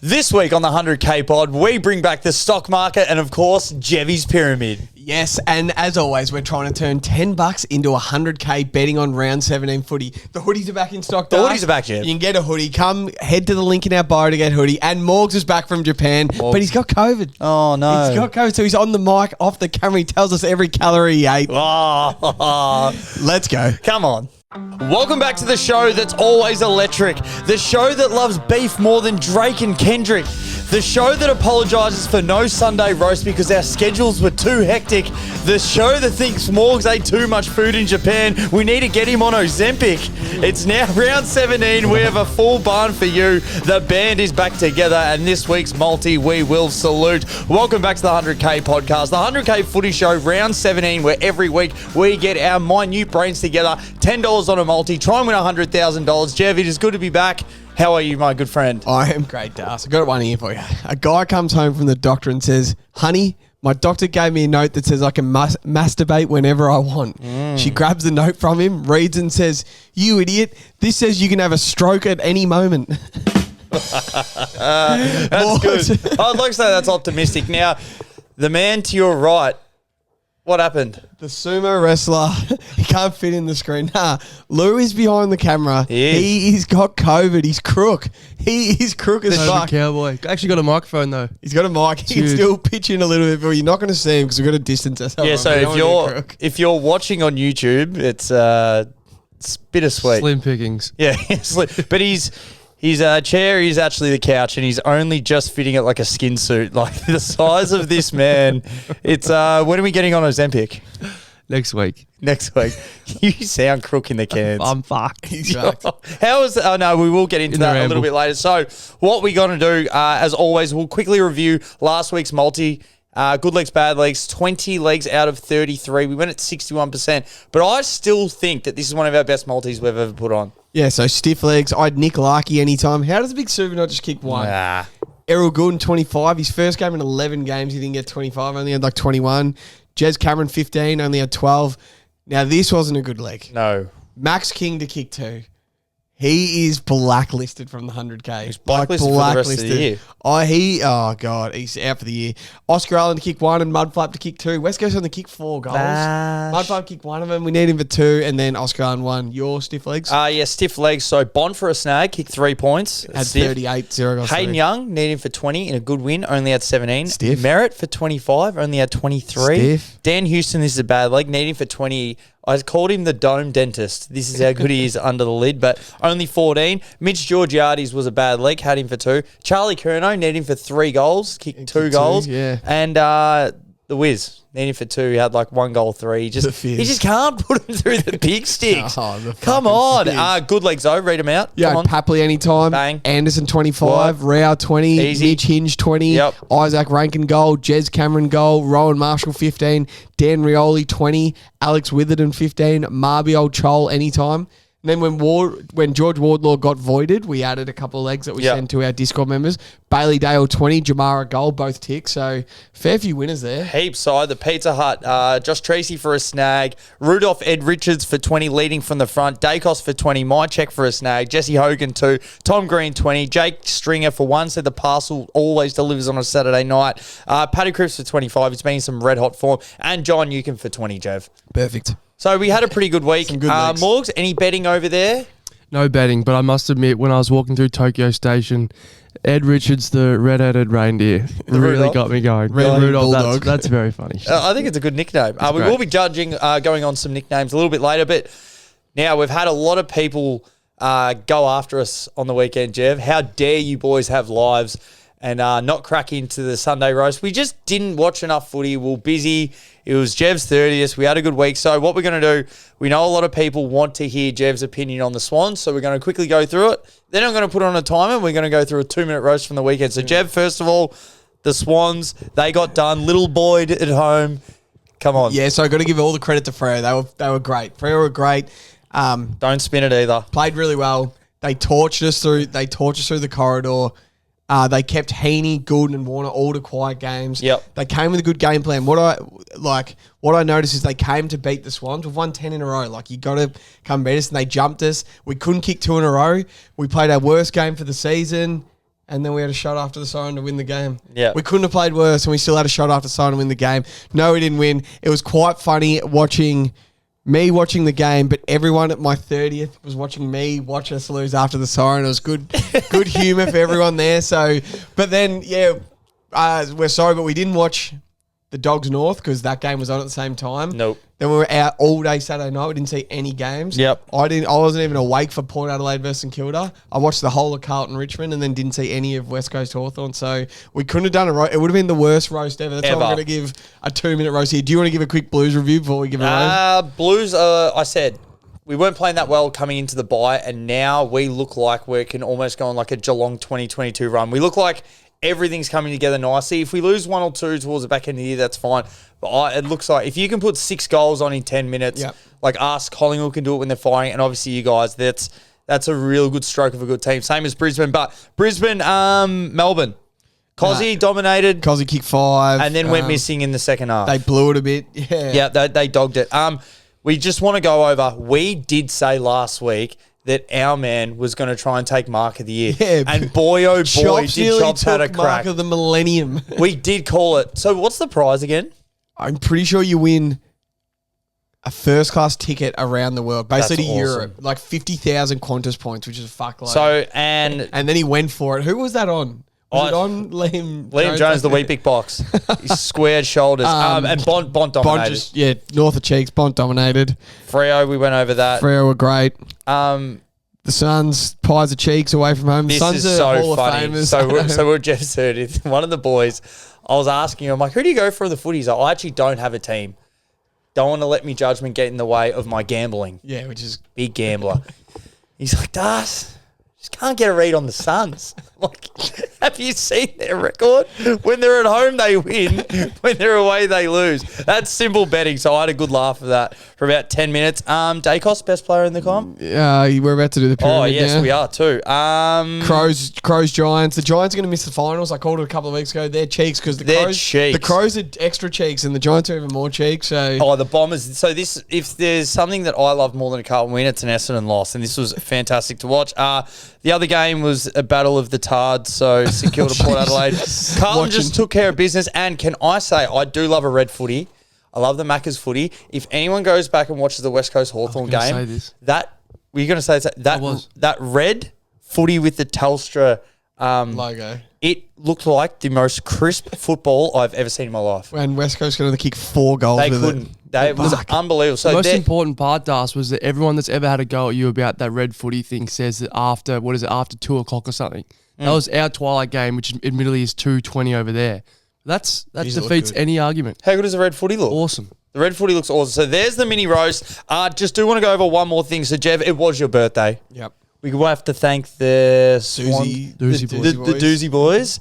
This week on the 100K pod, we bring back the stock market and, of course, Jevy's Pyramid. Yes, and as always, we're trying to turn $10 into 100K betting on round 17 footy. The hoodies are back in stock. The hoodies are back, Jev. You can get a hoodie. Come head to the link in our bio to get a hoodie. And Morgs is back from Japan, but he's got COVID. Oh, no. He's got COVID, so he's on the mic, off the camera. He tells us every calorie he ate. Oh. Let's go. Come on. Welcome back to the show that's always electric. The show that loves beef more than Drake and Kendrick. The show that apologises for no Sunday roast because our schedules were too hectic. The show that thinks Morgs ate too much food in Japan. We need to get him on Ozempic. It's now round 17. We have a full barn for you. The band is back together, and this week's multi we will salute. Welcome back to the 100K podcast, the 100K footy show, round 17, where every week we get our minute brains together. $10 on a multi. Try and win $100,000. Jev, it is good to be back. How are you, my good friend? I am great, Das. I've got one here for you. A guy comes home from the doctor and says, honey, my doctor gave me a note that says I can masturbate whenever I want. She grabs the note from him, reads and says, you idiot, this says you can have a stroke at any moment. That's good. I'd like to say that's optimistic. Now, the man to your right, what happened? The sumo wrestler, he can't fit in the screen. Lou is behind the camera. He's got COVID. He's crook. He is crook as fuck. Cowboy. Actually got a microphone though. He's got a mic. He can still pitch in a little bit, but you're not going to see him because we've got to distance ourselves. Yeah, so if you're watching on YouTube, it's bittersweet. Slim pickings. Yeah, but his chair is actually the couch, and he's only just fitting it like a skin suit. Like the size of this man. It's when are we getting on Ozempic? Next week. Next week. You sound crook in the cans. I'm fucked. How is? Oh no, we will get into that a little bit later. So what we're going to do, as always, we'll quickly review last week's multi. Good legs, bad legs, 20 legs out of 33. We went at 61%, but I still think that this is one of our best multis we've ever put on. Yeah, so stiff legs. I'd Nick Larkey anytime. How does the big super not just kick one? Errol Goulden, 25. His first game in 11 games, he didn't get 25. Only had like 21. Jez Cameron, 15. Only had 12. Now, this wasn't a good leg. No. Max King to kick 2. He is blacklisted from the 100K. He's blacklisted for the rest of the year. Oh, God, he's out for the year. Oscar Allen to kick 1 and Mudflap to kick 2. West Coast on to kick 4 goals. Mudflap kicked 1 of them. We need him for 2, and then Oscar Allen 1. Your stiff legs? Yeah, stiff legs. So Bond for a snag, kicked 3 points. Had 38, 0 goals. Hayden Young, need him for 20 in a good win, only had 17. Stiff. Merritt for 25, only had 23. Stiff. Dan Houston, this is a bad leg, need him for 20. I called him the dome dentist. This is how good he is under the lid, but only 14. Mitch Georgiades was a bad leg, had him for 2. Charlie Curnow, need him for 3 goals, kicked 2 goals. Yeah. And the Wiz, need him for 2. He had like 1 goal, 3. He just can't put him through the big sticks. Come on. Good legs though. Read them out. Yeah, Papley anytime. Bang. Anderson 25. Rao 20. Easy. Mitch Hinge 20. Yep. Isaac Rankin goal. Jez Cameron goal. Rowan Marshall 15. Dan Rioli 20. Alex Witherden 15. Marbiol Chol anytime. And then when George Wardlaw got voided, we added a couple of legs that we sent to our Discord members. Bailey Dale 20, Jamara goal, both tick. So fair few winners there. Heaps side. The Pizza Hut, Josh Tracy for a snag. Rudolph Ed Richards for 20, leading from the front. Dacos for 20. My check for a snag. Jesse Hogan 2. Tom Green 20. Jake Stringer for 1. Said the parcel always delivers on a Saturday night. Paddy Cripps for 25. It's been in some red hot form. And John Newcomb for 20, Jev. Perfect. So we had a pretty good week. Some good legs. Morgs, any betting over there? No betting, but I must admit, when I was walking through Tokyo Station, Ed Richards, the red-headed reindeer, really got me going. Red Rudolph, Bulldog. that's very funny. I think it's a good nickname. We will be judging, going on some nicknames a little bit later, but now we've had a lot of people go after us on the weekend, Jev. How dare you boys have lives and not crack into the Sunday roast? We just didn't watch enough footy. We were busy. It was Jev's 30th. We had a good week. So what we're going to do, we know a lot of people want to hear Jev's opinion on the Swans, so we're going to quickly go through it. Then I'm going to put on a timer. We're going to go through a 2-minute roast from the weekend. So Jev, first of all, the Swans, they got done. Little Boyd at home. Come on. Yeah, so I've got to give all the credit to Freo. They were great. Freo were great. Don't spin it either. Played really well. They torched us through the corridor. They kept Heaney, Goulden, and Warner all to quiet games. Yep. They came with a good game plan. What I noticed is they came to beat the Swans. We've won 10 in a row. Like, you got to come beat us, and they jumped us. We couldn't kick 2 in a row. We played our worst game for the season. and then we had a shot after the siren to win the game. Yeah. We couldn't have played worse, and we still had a shot after the siren to win the game. No, we didn't win. It was quite funny watching the game, but everyone at my 30th was watching me watch us lose after the siren. It was good humour for everyone there. So, but then, we're sorry, but we didn't watch the Dogs North because that game was on at the same time. Nope. Then we were out all day Saturday night. We didn't see any games. Yep. I wasn't even awake for Port Adelaide versus Kilda. I watched the whole of Carlton Richmond and then didn't see any of West Coast Hawthorn. So we couldn't have done a roast. It would have been the worst roast ever. That's why I'm going to give a 2-minute roast here. Do you want to give a quick Blues review before we give a roast? Blues, I said, we weren't playing that well coming into the bye, and now we look like we can almost go on like a Geelong 2022 run. We look like everything's coming together nicely. If we lose 1 or 2 towards the back end of the year, that's fine. But it looks like if you can put 6 goals on in 10 minutes, like us, Collingwood can do it when they're firing, and obviously you guys, that's a real good stroke of a good team. Same as Brisbane, but Brisbane, Melbourne. Cozzy dominated. Cozzy kicked 5. And then went missing in the second half. They blew it a bit. Yeah. Yeah, they dogged it. We just want to go over, we did say last week that our man was going to try and take Mark of the Year. Yeah. And boy, oh boy, did Chops had a crack. Mark of the Millennium. We did call it. So what's the prize again? I'm pretty sure you win a first-class ticket around the world, basically to Europe, like 50,000 Qantas points, which is a fuckload. So, and then he went for it. Who was that on? Was it on Liam Jones, the wheat big box. He squared shoulders. And Bont dominated. Bont just, north of cheeks, Bont dominated. Freo, we went over that. Freo were great. The Suns, pies of cheeks away from home. The Suns are so Hall funny. of Famers. So what Jeff said is one of the boys, I was asking him, I'm like, who do you go for in the footies? I actually don't have a team. Don't want to let me judgment get in the way of my gambling. Yeah, which is... Big gambler. He's like, Das, just can't get a read on the Suns. Like, have you seen their record? When they're at home, they win. When they're away, they lose. That's simple betting. So I had a good laugh of that for about 10 minutes. Dacos, best player in the comp? We're about to do the pyramid. Oh, yes, now. we are too. Crows, Giants. The Giants are going to miss the finals. I called it a couple of weeks ago. They're cheeks because the Crows are extra cheeks and the Giants are even more cheeks. So the Bombers. So this, if there's something that I love more than a Carlton win, it's an Essendon loss, and this was fantastic to watch. The other game was a battle of the Tards, so St Kilda, Port Adelaide. Carlton just took care of business, and can I say, I do love a red footy. I love the Macca's footy. If anyone goes back and watches the West Coast Hawthorn game, were you going to say that red footy with the Telstra logo? It looked like the most crisp football I've ever seen in my life. And West Coast going to kick 4 goals. They couldn't. It was unbelievable. So the most important part, Das, was that everyone that's ever had a go at you about that red footy thing says that after 2 o'clock or something. That was our twilight game, which admittedly is 2:20 over there. That defeats any argument. How good does the red footy look? Awesome. The red footy looks awesome. So there's the mini roast. Just do want to go over one more thing. So Jev, it was your birthday. Yep. We will have to thank the Doozy boys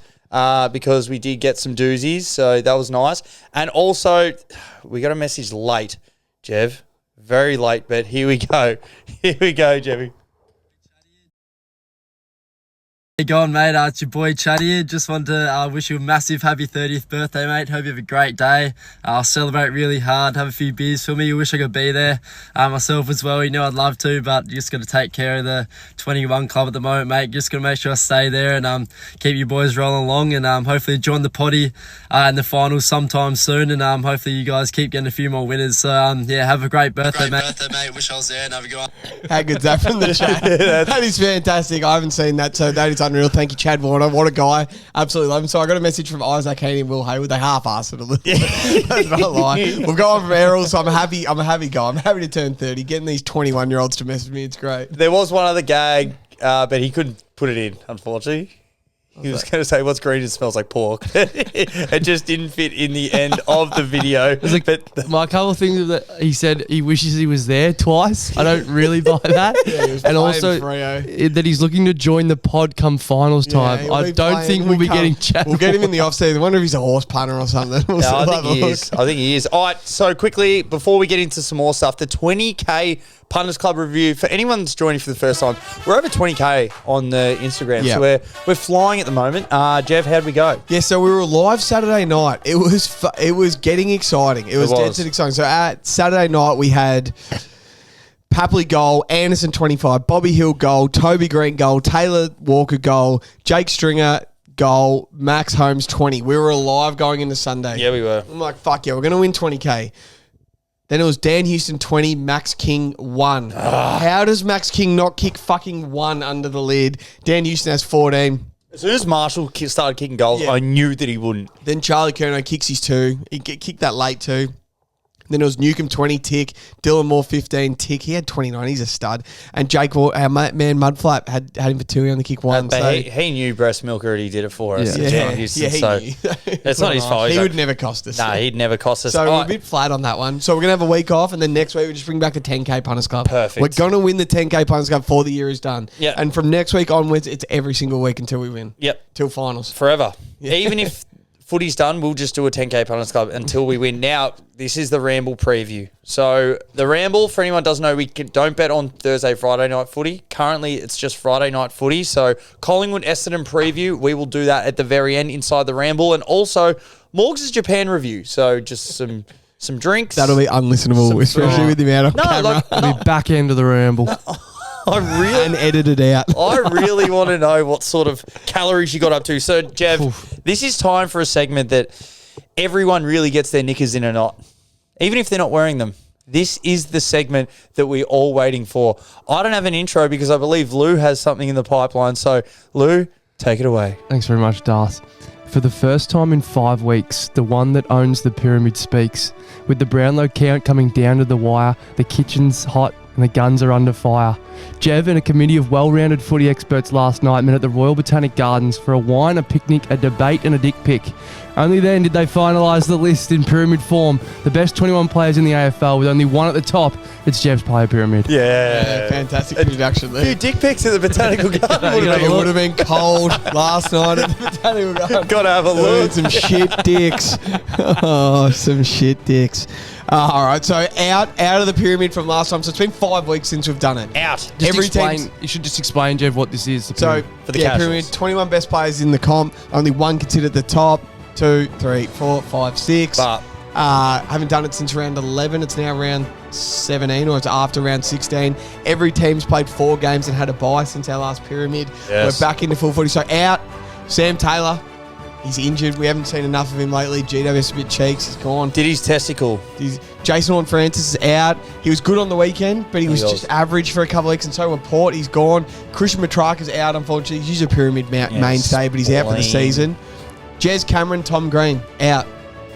because we did get some doozies. So that was nice. And also, we got a message late, Jev. Very late, but here we go. Here we go, Jevy. Hey, going, mate? It's your boy Chad here. Just wanted to wish you a massive happy 30th birthday, mate. Hope you have a great day. I'll celebrate really hard. Have a few beers for me. I wish I could be there myself as well. You know I'd love to, but just got to take care of the 21 club at the moment, mate. Just got to make sure I stay there and keep you boys rolling along and hopefully join the potty in the finals sometime soon and hopefully you guys keep getting a few more winners. So, have a great birthday, mate. Wish I was there and have a good one. How good's that from the chat? That is fantastic. I haven't seen that, so that is unreal. Thank you, Chad Warner. What a guy. Absolutely love him. So I got a message from Isaac Haney and Will Hayward. They half-assed it a little bit. That's not a lie. We'll go on from Errol, so I'm a happy guy. I'm happy to turn 30. Getting these 21-year-olds to message me, it's great. There was one other gag, but he couldn't put it in, unfortunately. He was going to say, what's green and smells like pork. It just didn't fit in the end of the video. My couple of things that he said he wishes he was there twice. I don't really buy that. And also that he's looking to join the pod come finals time. I don't think we'll be getting chat. We'll get him in the off-season. I wonder if he's a horse punter or something. I think he is. All right, so quickly, before we get into some more stuff, the 20K Punters Club review. For anyone that's joining for the first time, we're over 20K on the Instagram. Yep. So we're flying at the moment. Jeff, how'd we go? Yeah, so we were live Saturday night. It was getting exciting. It was dead set exciting. So at Saturday night we had Papley goal, Anderson 25, Bobby Hill goal, Toby Green goal, Taylor Walker goal, Jake Stringer goal, Max Holmes 20. We were alive going into Sunday. Yeah, we were. I'm like, fuck yeah, we're going to win 20K. Then it was Dan Houston 20, Max King 1. How does Max King not kick fucking 1 under the lid? Dan Houston has 14. As soon as Marshall started kicking goals, I knew that he wouldn't. Then Charlie Curnow kicks his 2. He kicked that late too. Then it was Newcomb 20, tick. Dylan Moore 15, tick. He had 29. He's a stud. And Jake, our man Mudflap, had him for 2. He only kicked 1. But So he knew Breast Milk already did it for us. yeah, Houston, he so knew. it's not his fault. He would never cost us. Nah, he'd never cost us. So All we're right. a bit flat on that one. So we're going to have a week off, and then next week we just bring back the 10K Punters Club. Perfect. We're going to win the 10K Punters Club before the year is done. Yeah. And from next week onwards, it's every single week until we win. Yep. Till finals. Forever. Even if footy's done, we'll just do a 10K Punters Club until we win. Now, this is the Ramble preview. So, the Ramble, for anyone who doesn't know, don't bet on Thursday, Friday night footy. Currently, it's just Friday night footy. So, Collingwood, Essendon preview, we will do that at the very end inside the Ramble. And also, Morgs' Japan review. So, just some drinks. That'll be unlistenable, especially with the amount of camera. It'll be back end of the ramble. And edited out. I really want to know what sort of calories you got up to. So, Jev, this is time for a segment that everyone really gets their knickers in a knot, even if they're not wearing them. This is the segment that we're all waiting for. I don't have an intro because I believe Lou has something in the pipeline. So, Lou, take it away. Thanks very much, Darth. For the first time in 5 weeks, the one that owns the pyramid speaks. With the Brownlow count coming down to the wire, the kitchen's hot and the guns are under fire. Jev and a committee of well-rounded footy experts last night met at the Royal Botanic Gardens for a wine, a picnic, a debate and a dick pic. Only then did they finalise the list in pyramid form. The best 21 players in the AFL with only one at the top. It's Jev's player pyramid. Yeah, fantastic introduction A there. few dick pics at the Botanical Garden. It would have been cold last night at the Botanical Garden. Gotta have a look. Some shit dicks. Oh, some shit dicks. All right, so out of the pyramid from last time. So it's been 5 weeks since we've done it. Out. You should just explain, Jev, what this is. So For the casuals. pyramid, 21 best players in the comp. Only one considered at the top. 2, 3, 4, 5, 6. But haven't done it since round 11. It's now round 17, or it's after round 16. Every team's played 4 games and had a bye since our last pyramid. Yes. We're back into full footy. So out, Sam Taylor. He's injured. We haven't seen enough of him lately. GWS a bit cheeks. He's gone. did his testicle. Jason Horne-Francis is out. He was good on the weekend, but he was just average for a couple of weeks, and so were Port. He's gone. Christian Petrarca's out, unfortunately. He's a pyramid mainstay, but he's out for the season. Jez Cameron, Tom Green, out.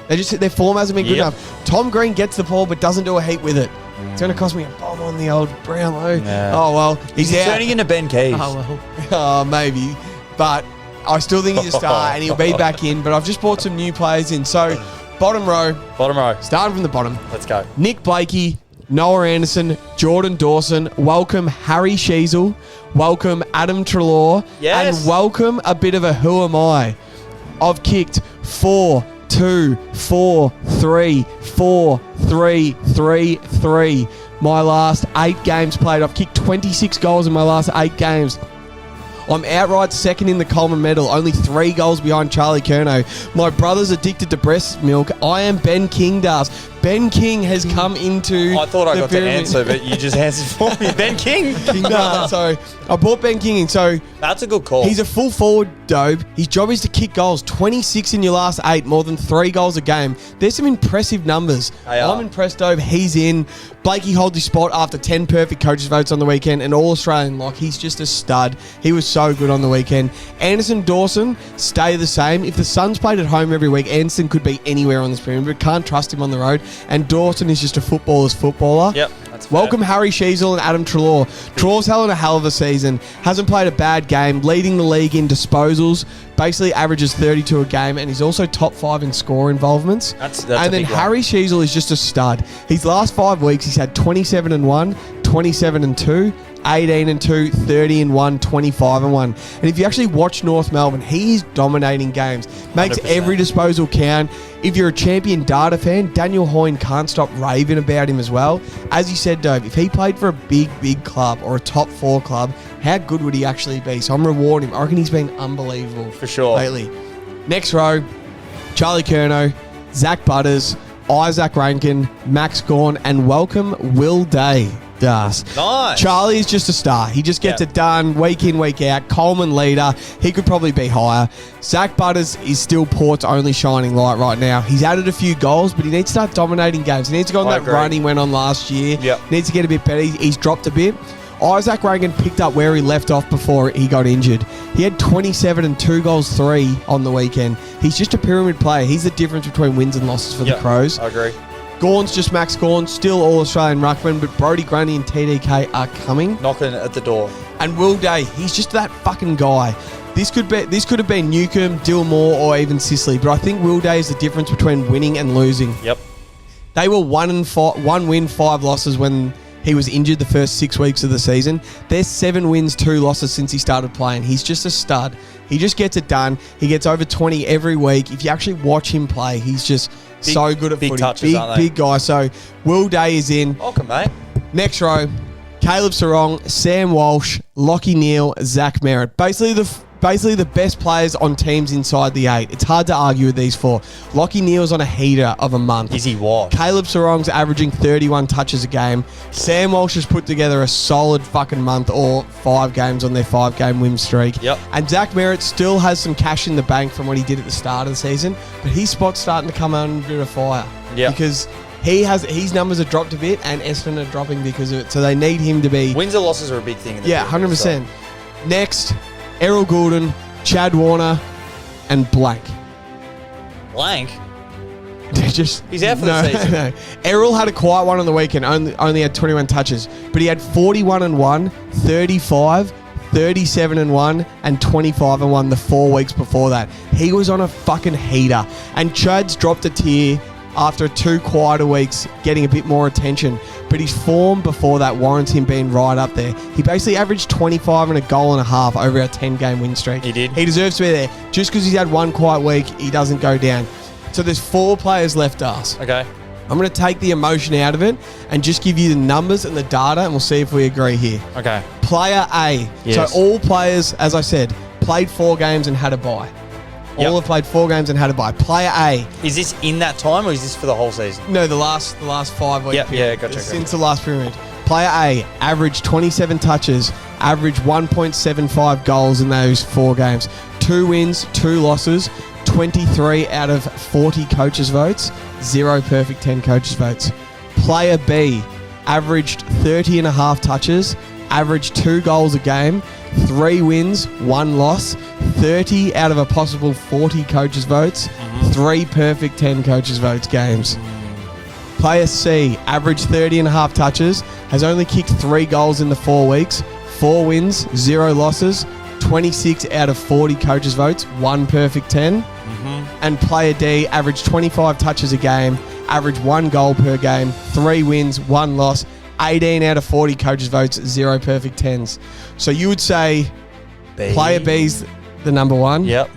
Their form hasn't been good enough. Tom Green gets the ball, but doesn't do a heap with it. It's going to cost me a bomb on the old Brownlow. Yeah. Oh, well. He's out. turning into Ben Keys. Oh, maybe. But I still think he's a star, and he'll be back in. But I've just brought some new players in. So, bottom row. Starting from the bottom. Let's go. Nick Blakey, Noah Anderson, Jordan Dawson. Welcome Harry Sheasel. Welcome Adam Treloar. Yes. And welcome a bit of a who am I. I've kicked 4, 2, 4, 3, 4, 3, 3, 3. My last 8 games played. I've kicked 26 goals in my last 8 games. I'm outright second in the Coleman medal, only 3 goals behind Charlie Curnow. My brother's addicted to breast milk. I am Ben King, Dars. Ben King has come into I thought I got pyramid. to answer, but you just answered for me. Ben King. No, so I brought Ben King in. So That's a good call. he's a full forward, Dobe. His job is to kick goals. 26 in your last 8, more than 3 goals a game. There's some impressive numbers. They are. I'm impressed, Dobe. He's in. Blakey holds his spot after 10 perfect coaches votes on the weekend, and All-Australian lock. He's just a stud. He was so good on the weekend. Anderson, Dawson, stay the same. If the Suns played at home every week, Anderson could be anywhere on this pyramid, but can't trust him on the road. And Dawson is just a footballer's footballer. Yep, that's fair. Welcome Harry Sheasel and Adam Treloar. Treloar's having a hell of a season. Hasn't played a bad game. Leading the league in disposals. Basically averages 32 a game, and he's also top 5 in score involvements. That's and a then big one. Harry Sheasel is just a stud. His last 5 weeks, he's had 27-1, 27-2, 18-2, 30-1, 25-1. And if you actually watch North Melbourne, he is dominating games. Makes 100%. every disposal count. If you're a champion data fan, Daniel Hoyne can't stop raving about him as well. As you said, Dove, if he played for a big club or a top 4 club, how good would he actually be? So I'm rewarding him. I reckon he's been unbelievable For sure. lately. Next row, Charlie Curnow, Zach Butters, Isaac Rankin, Max Gawn, and welcome Will Day Das. Nice. Charlie is just a star. He just gets Yep. it done week in, week out. Coleman leader. He could probably be higher. Zach Butters is still Port's only shining light right now. He's added a few goals, but he needs to start dominating games. He needs to go on I that agree. run he went on last year. Yep. Needs to get a bit better. He's dropped a bit. Isaac Reagan picked up where he left off before he got injured. He had 27 and 2 goals, 3 on the weekend. He's just a pyramid player. He's the difference between wins and losses for Yep. the Crows. I agree. Gorn's just Max Gorn, still All-Australian ruckman, but Brodie Grundy and TDK are coming. Knocking at the door. And Will Day, he's just that fucking guy. This could have been Newcomb, Dillmore, or even Sicily, but I think Will Day is the difference between winning and losing. Yep. They were 1 win, 5 losses when he was injured the first 6 weeks of the season. There's 7 wins, 2 losses since he started playing. He's just a stud. He just gets it done. He gets over 20 every week. If you actually watch him play, he's just so good at big footy. touches, aren't they? Big guy. So Will Day is in. Welcome, mate. Next row, Caleb Sarong, Sam Walsh, Lockie Neal, Zach Merritt. Basically the best players on teams inside the 8. It's hard to argue with these 4. Lockie Neal's on a heater of a month. Is he what? Caleb Sarong's averaging 31 touches a game. Sam Walsh has put together a solid fucking month or 5 games on their 5-game win streak. Yep. And Zach Merritt still has some cash in the bank from what he did at the start of the season, but his spot's starting to come under the fire. Yep. Because his numbers have dropped a bit and Essendon are dropping because of it. So they need him to be... Wins or losses are a big thing in the Yeah, field, 100%. Next, Errol Goulden, Chad Warner, and Blank. Blank. He's out for the season. No. Errol had a quiet one on the weekend, only had 21 touches, but he had 41 and 1, 35, 37 and 1, and 25 and 1 the 4 weeks before that. He was on a fucking heater, and Chad's dropped a tier after 2 quieter weeks, getting a bit more attention. But his form before that warrants him being right up there. He basically averaged 25 and a goal and a half over a 10-game win streak. He did. He deserves to be there. Just because he's had 1 quiet week, he doesn't go down. So there's 4 players left us. Okay. I'm going to take the emotion out of it and just give you the numbers and the data, and we'll see if we agree here. Okay. Player A. Yes. So all players, as I said, played 4 games and had a bye. Yep. All have played 4 games and had a bye. Player A. Is this in that time or is this for the whole season? No, the last 5 weeks. Yep, yeah, gotcha. Since the last pyramid. Player A averaged 27 touches, averaged 1.75 goals in those 4 games. 2 wins, 2 losses, 23 out of 40 coaches' votes, 0 perfect 10 coaches' votes. Player B averaged 30 and a half touches, averaged 2 goals a game, 3 wins, 1 loss, 30 out of a possible 40 coaches' votes, 3 perfect 10 coaches' votes games. Player C averaged 30 and a half touches, has only kicked 3 goals in the 4 weeks, 4 wins, 0 losses, 26 out of 40 coaches' votes, 1 perfect 10. And player D averaged 25 touches a game, averaged 1 goal per game, 3 wins, 1 loss, 18 out of 40 coaches' votes, 0 perfect 10s. So you would say player B's the number 1. Yep.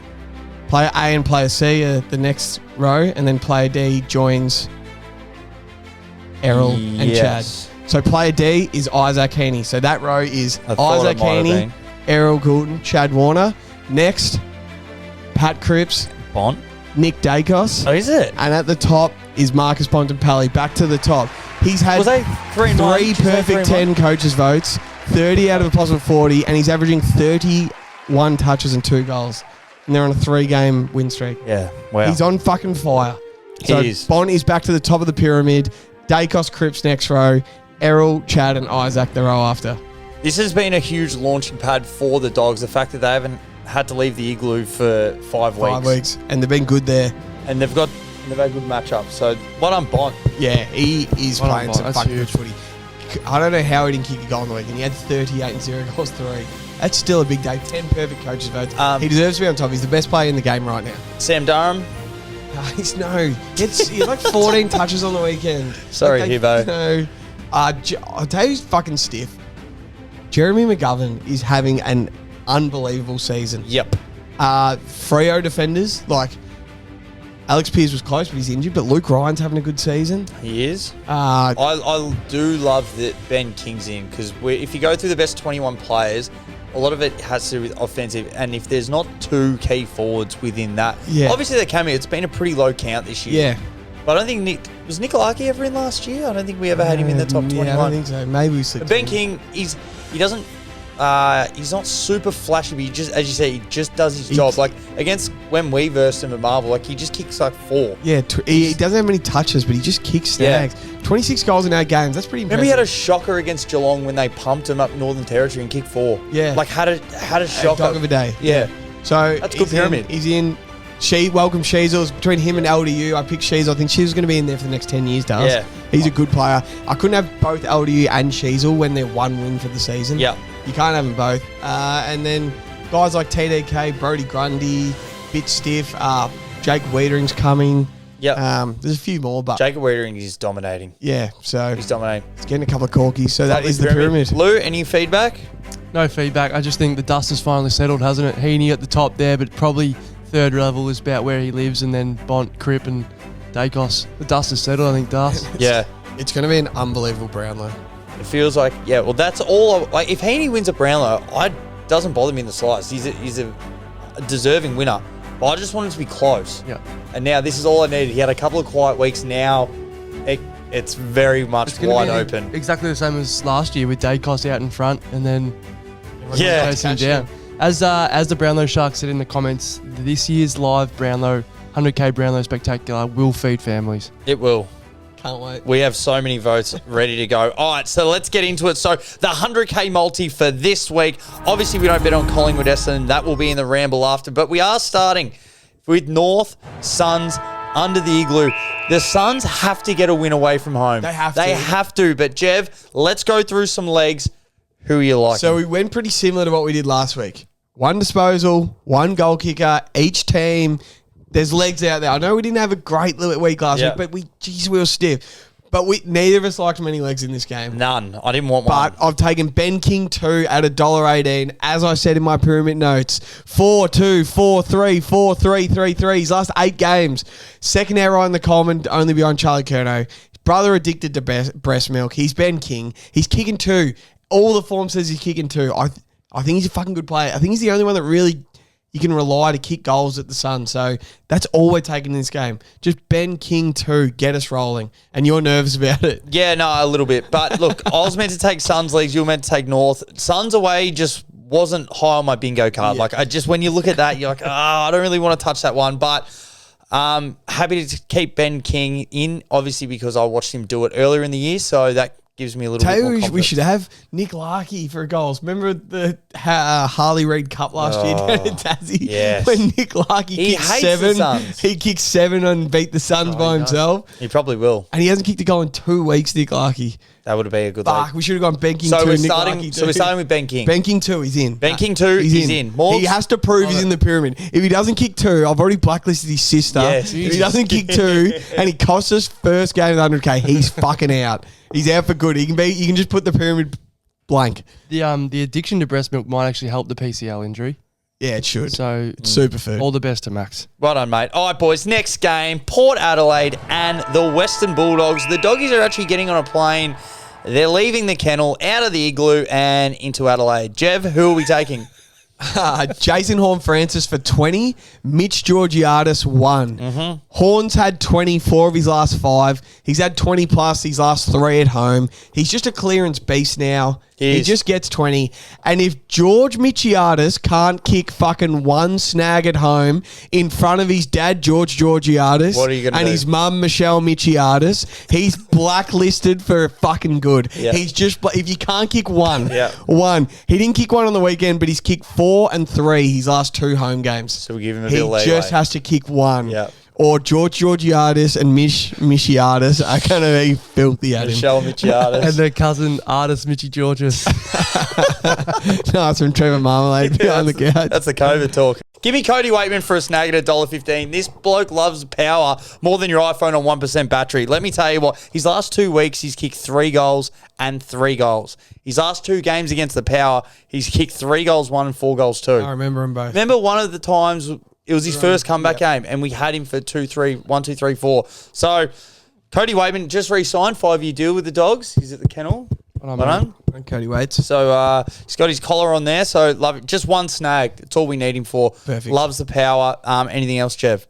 Player A and player C are the next row, and then player D joins Errol and Yes. Chad. So player D is Isaac Heaney. So that row is I thought Isaac it might have Heaney, been. Errol Goulden, Chad Warner. Next, Pat Cripps, Bont. Nick Dacos. Oh, is it? And at the top is Marcus Bontempelli. Back to the top. He's had Was they 3-9? 3 Did you say perfect 3-9? 10 coaches' votes, 30 out of a possible 40, and he's averaging 31 touches and 2 goals. And they're on a 3-game win streak. Yeah. Wow. He's on fucking fire. So He is. Bont is back to the top of the pyramid. Dacos, Cripps next row. Errol, Chad, and Isaac the row after. This has been a huge launching pad for the Dogs. The fact that they haven't had to leave the igloo for 5 weeks. 5 weeks. And they've been good there. And they've had good matchups. So, well done, Bont. Yeah, he is Well, playing some that's fucking good huge. footy. I don't know how he didn't kick a goal on the weekend. He had 38 and 0 goals, 3. That's still a big day. 10 perfect coaches' votes. He deserves to be on top. He's the best player in the game right now. Sam Durham. He's like 14 touches on the weekend. Sorry, Hibbo. No. I'll tell you who's fucking stiff. Jeremy McGovern is having an unbelievable season. Yep. Freo defenders, like Alex Pearce was close, but he's injured. But Luke Ryan's having a good season. He is. Uh, I do love that Ben King's in because if you go through the best 21 players, a lot of it has to do with offensive. And if there's not 2 key forwards within that, Yeah. obviously there can be. It's been a pretty low count this year. Yeah. But I don't think was Nikolaki ever in last year? I don't think we ever had him in the top 21. Yeah, I don't think so. Maybe we slipped. But Ben King, he doesn't. He's not super flashy, but he just, as you say, he just does his job. Like against when we versed him at Marvel, like he just kicks like 4. Yeah, he doesn't have many touches, but he just kicks snags. 26 goals in 8 games. That's pretty impressive. Remember he had a shocker against Geelong when they pumped him up Northern Territory and kicked 4. Yeah. Like had a shocker. Dog of a day. Yeah. So That's good pyramid. He's in. Welcome Sheasels. Between him and LDU, I picked Sheasel. I think Sheasel's going to be in there for the next 10 years, does. Yeah. He's a good player. I couldn't have both LDU and Sheasel when they're one win for the season. Yeah. You can't have them both. And then guys like TDK, Brody Grundy, bit stiff. Jake Wiedering's coming. Yeah. There's a few more, but Jacob Wiedering is dominating. yeah. So He's dominating. he's getting a couple of corkies. So that Lovely is the pyramid. Lou, any feedback? No feedback. I just think the dust has finally settled, hasn't it? Heaney at the top there, but probably third level is about where he lives, and then Bont, Crip, and Dacos. The dust has settled, I think, Das. Yeah. It's going to be an unbelievable Brownlow. It feels like, yeah, well, that's all. Like, if Heaney wins a Brownlow, doesn't bother me in the slightest. He's a deserving winner. But I just want him to be close. Yeah. And now this is all I needed. He had a couple of quiet weeks. Now it's very much It's gonna wide be open. Exactly the same as last year with Dacos out in front, and then Yeah. chasing him down. As the Brownlow Shark said in the comments, this year's live Brownlow 100k Brownlow Spectacular will feed families. It will. Can't wait. We have so many votes ready to go. All right, so let's get into it. So the 100k multi for this week. Obviously, we don't bet on Collingwood Essendon. That will be in the ramble after. But we are starting with North Suns under the Igloo. The Suns have to get a win away from home. They have They to. have to. But Jev, let's go through some legs. Who are you liking? So we went pretty similar to what we did last week. One disposal, one goal kicker, each team. There's legs out there. I know we didn't have a great week last week, but we were stiff. But neither of us liked many legs in this game. None. I didn't want one. But I've taken Ben King 2 at $1.18. As I said in my pyramid notes, 4-2, 4-3, 4-3, 3-3. His last 8 games. Second error in the Coleman, only behind Charlie Curnow. His brother addicted to breast milk. He's Ben King. He's kicking 2. All the form says he's kicking 2. I think he's a fucking good player. I think he's the only one that really you can rely to kick goals at the Sun. So that's all we're taking in this game. Just Ben King 2, get us rolling. And you're nervous about it. Yeah, no, a little bit. But look, I was meant to take Suns leagues. You were meant to take North. Suns away just wasn't high on my bingo card. Yeah. Like, when you look at that, you're like, I don't really want to touch that one. But happy to keep Ben King in, obviously, because I watched him do it earlier in the year. So that gives me a little bit more confidence. We should have Nick Larkey for goals. Remember the Harley Reid Cup last year down at Tassie? yes. When Nick Larkey He kicked hates 7. the Suns. He kicked 7 and beat the Suns by himself. He probably will. And he hasn't kicked a goal in 2 weeks, Nick Larkey. That would have been a good Fuck, league. we should have gone Ben King 2, So we're Nick starting. Larkey 2. So we're starting with Ben King. Ben King 2, he's in. Ben King 2, he's in. Morgs? He has to prove he's in the pyramid. If he doesn't kick 2, I've already blacklisted his sister. Yes. If he doesn't kick 2 and he costs us first game of the 100k, he's fucking out. He's out for good. You can just put the pyramid blank. The addiction to breast milk might actually help the PCL injury. Yeah, it should. So It's superfood. all the best to Max. Well done, mate. All right, boys. Next game, Port Adelaide and the Western Bulldogs. The Doggies are actually getting on a plane. They're leaving the kennel, out of the Igloo, and into Adelaide. Jev, who are we taking? Jason Horn-Francis for 20. Mitch Georgiadis 1. Horn's had 24 of his last 5. He's had 20 plus his last 3 at home. He's just a clearance beast now. He is. just gets 20. And if George Michiadis can't kick fucking 1 snag at home in front of his dad, George Georgiadis, What are you gonna and do? his mum, Michelle Michiadis, he's blacklisted for fucking good. Yeah. He's just, if you can't kick 1, Yeah. 1. He didn't kick 1 on the weekend, but he's kicked 4 and 3 his last 2 home games. So we give him a He bit of leeway. just has to kick 1. Yeah. Or George Georgiadis and Michiadis are going to be filthy at him. Michelle Michiadis. And their cousin artist Mitchy Georges. No, it's from Trevor Marmalade behind the couch. That's the COVID talk. Give me Cody Waitman for a snag at $1.15. This bloke loves power more than your iPhone on 1% battery. Let me tell you what, his last 2 weeks, he's kicked 3 goals and 3 goals. His last 2 games against the Power, he's kicked 3 goals, 1 and 4 goals, 2. I remember them both. Remember one of the times it was his first comeback game, and we had him for 1, 2, 3, 4. So Cody Waitman just re-signed 5-year deal with the Dogs. He's at the kennel. Well done. And Cody Waits. So he's got his collar on there. So love it. Just 1 snag. That's all we need him for. Perfect. Loves the power. Anything else, Jev?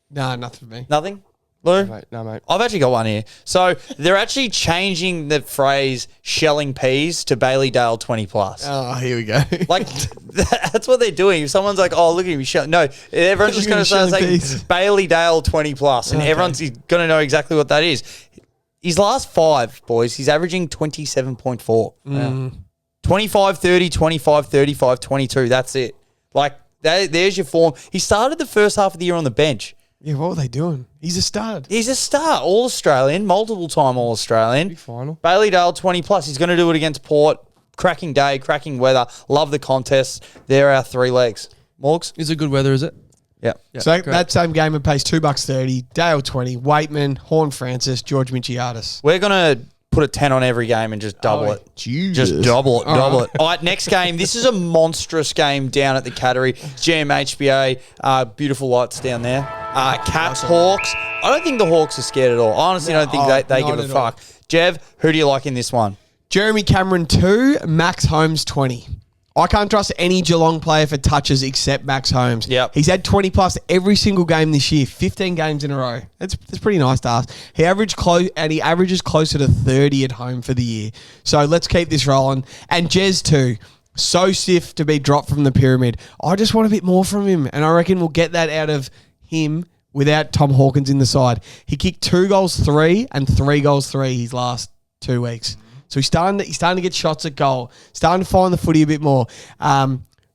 Nah, nothing for me. Nothing. Lou? Mate, no, mate. I've actually got one here. So they're actually changing the phrase shelling peas to Bailey Dale 20 plus. Oh, here we go. Like, that's what they're doing. If someone's like, oh, look at me shelling. No, everyone's just going to start saying Bailey Dale 20 plus, and everyone's going to know exactly what that is. His last 5, boys, he's averaging 27.4. Wow. 25, 30, 25, 35, 22. That's it. Like, there's your form. He started the first half of the year on the bench. Yeah, what were they doing? He's a stud. He's a star, All-Australian, multiple-time All-Australian. Big final. Bailey Dale, 20 plus. He's going to do it against Port. Cracking day, cracking weather. Love the contest. There are 3 legs. Morgs? Is it good weather, is it? Yeah. So great. that same game, it pays $2.30. Dale 20. Waitman, Horn Francis, George Michiadis. We're going to put a 10 on every game and just double it. Jesus. Just double it. All right, next game. This is a monstrous game down at the Cattery. GMHBA. Beautiful lights down there. Cats, Hawks. I don't think the Hawks are scared at all. I honestly don't think they give a fuck. Jev, who do you like in this one? Jeremy Cameron 2, Max Holmes 20. I can't trust any Geelong player for touches except Max Holmes. Yep. He's had 20 plus every single game this year, 15 games in a row. That's pretty nice to ask. He averages closer to 30 at home for the year. So let's keep this rolling. And Jez too. So stiff to be dropped from the pyramid. I just want a bit more from him, and I reckon we'll get that out of him without Tom Hawkins in the side. He kicked 2 goals 3 and 3 goals 3 his last 2 weeks. So he's starting to get shots at goal, starting to find the footy a bit more.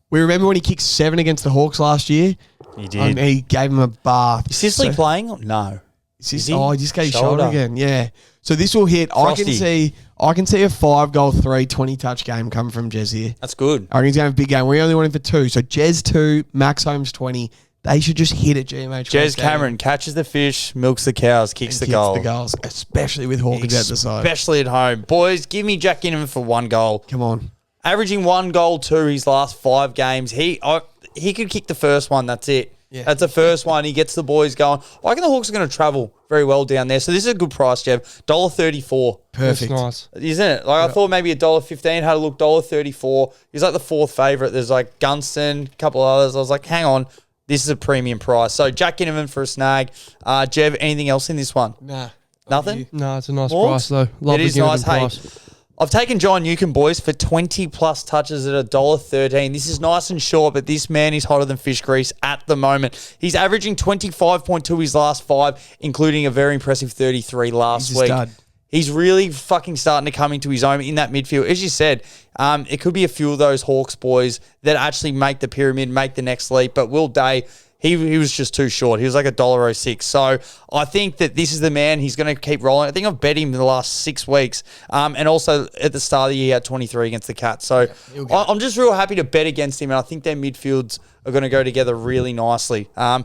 We remember when he kicked 7 against the Hawks last year. He did. He gave him a bath. Is Sisley playing? No. He just gave his shoulder Shoulder. again. Yeah. So this will hit. Frosty. I can see a 5 goal 3 20 touch game coming from Jez here. That's good. I reckon he's going to have a big game. We only want him for 2. So Jez 2, Max Holmes 20. They should just hit it, GMH. Jez Cameron catches the fish, milks the cows, kicks the goal. the goals, especially with Hawkins at the side. Especially at home. Boys, give me Jack Ginnivan for 1 goal. Come on. Averaging 1 goal 2 his last 5 games. He could kick the first one. That's it. Yeah. That's the first one. He gets the boys going. I reckon the Hawks are going to travel very well down there. So this is a good price, Jev. $1.34. Perfect. That's nice. Isn't it? Like I thought maybe $1.15. Had a look, $1.34. He's like the 4th favourite. There's like Gunston, a couple of others. I was like, hang on. This is a premium price. So Jack Ginnivan for a snag. Jev, anything else in this one? Nah. Nothing? No, it's a nice Morgs? price though. Love It the is Ginnivan nice. Hey, price. I've taken John Newcomb, boys, for 20 plus touches at $1.13. This is nice and short, but this man is hotter than fish grease at the moment. He's averaging 25.2 his last 5, including a very impressive 33 last He's a week. stud. He's really fucking starting to come into his own in that midfield. As you said, it could be a few of those Hawks boys that actually make the pyramid, make the next leap. But Will Day, he was just too short. He was like $1.06. So I think that this is the man. He's going to keep rolling. I think I've bet him in the last 6 weeks. And also at the start of the year, he had 23 against the Cats. So I'm just real happy to bet against him. And I think their midfields are going to go together really nicely. And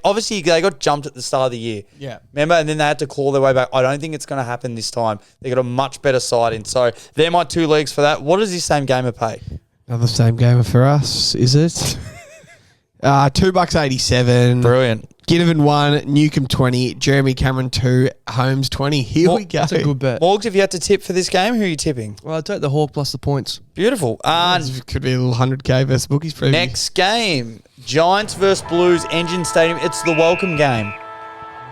obviously they got jumped at the start of the year. Yeah. Remember? And then they had to claw their way back. I don't think it's going to happen this time. They got a much better side in. So they're my 2 legs for that. What does this same gamer pay? Another same gamer for us, is it? $2.87. Brilliant. Ginnivan 1, Newcomb 20, Jeremy Cameron 2, Holmes 20. Here we go. That's a good bet. Morgs, if you had to tip for this game, who are you tipping? Well, I'll take the Hawk plus the points. Beautiful. This could be a little 100K versus bookies preview. Next game, Giants versus Blues, Engine Stadium. It's the welcome game.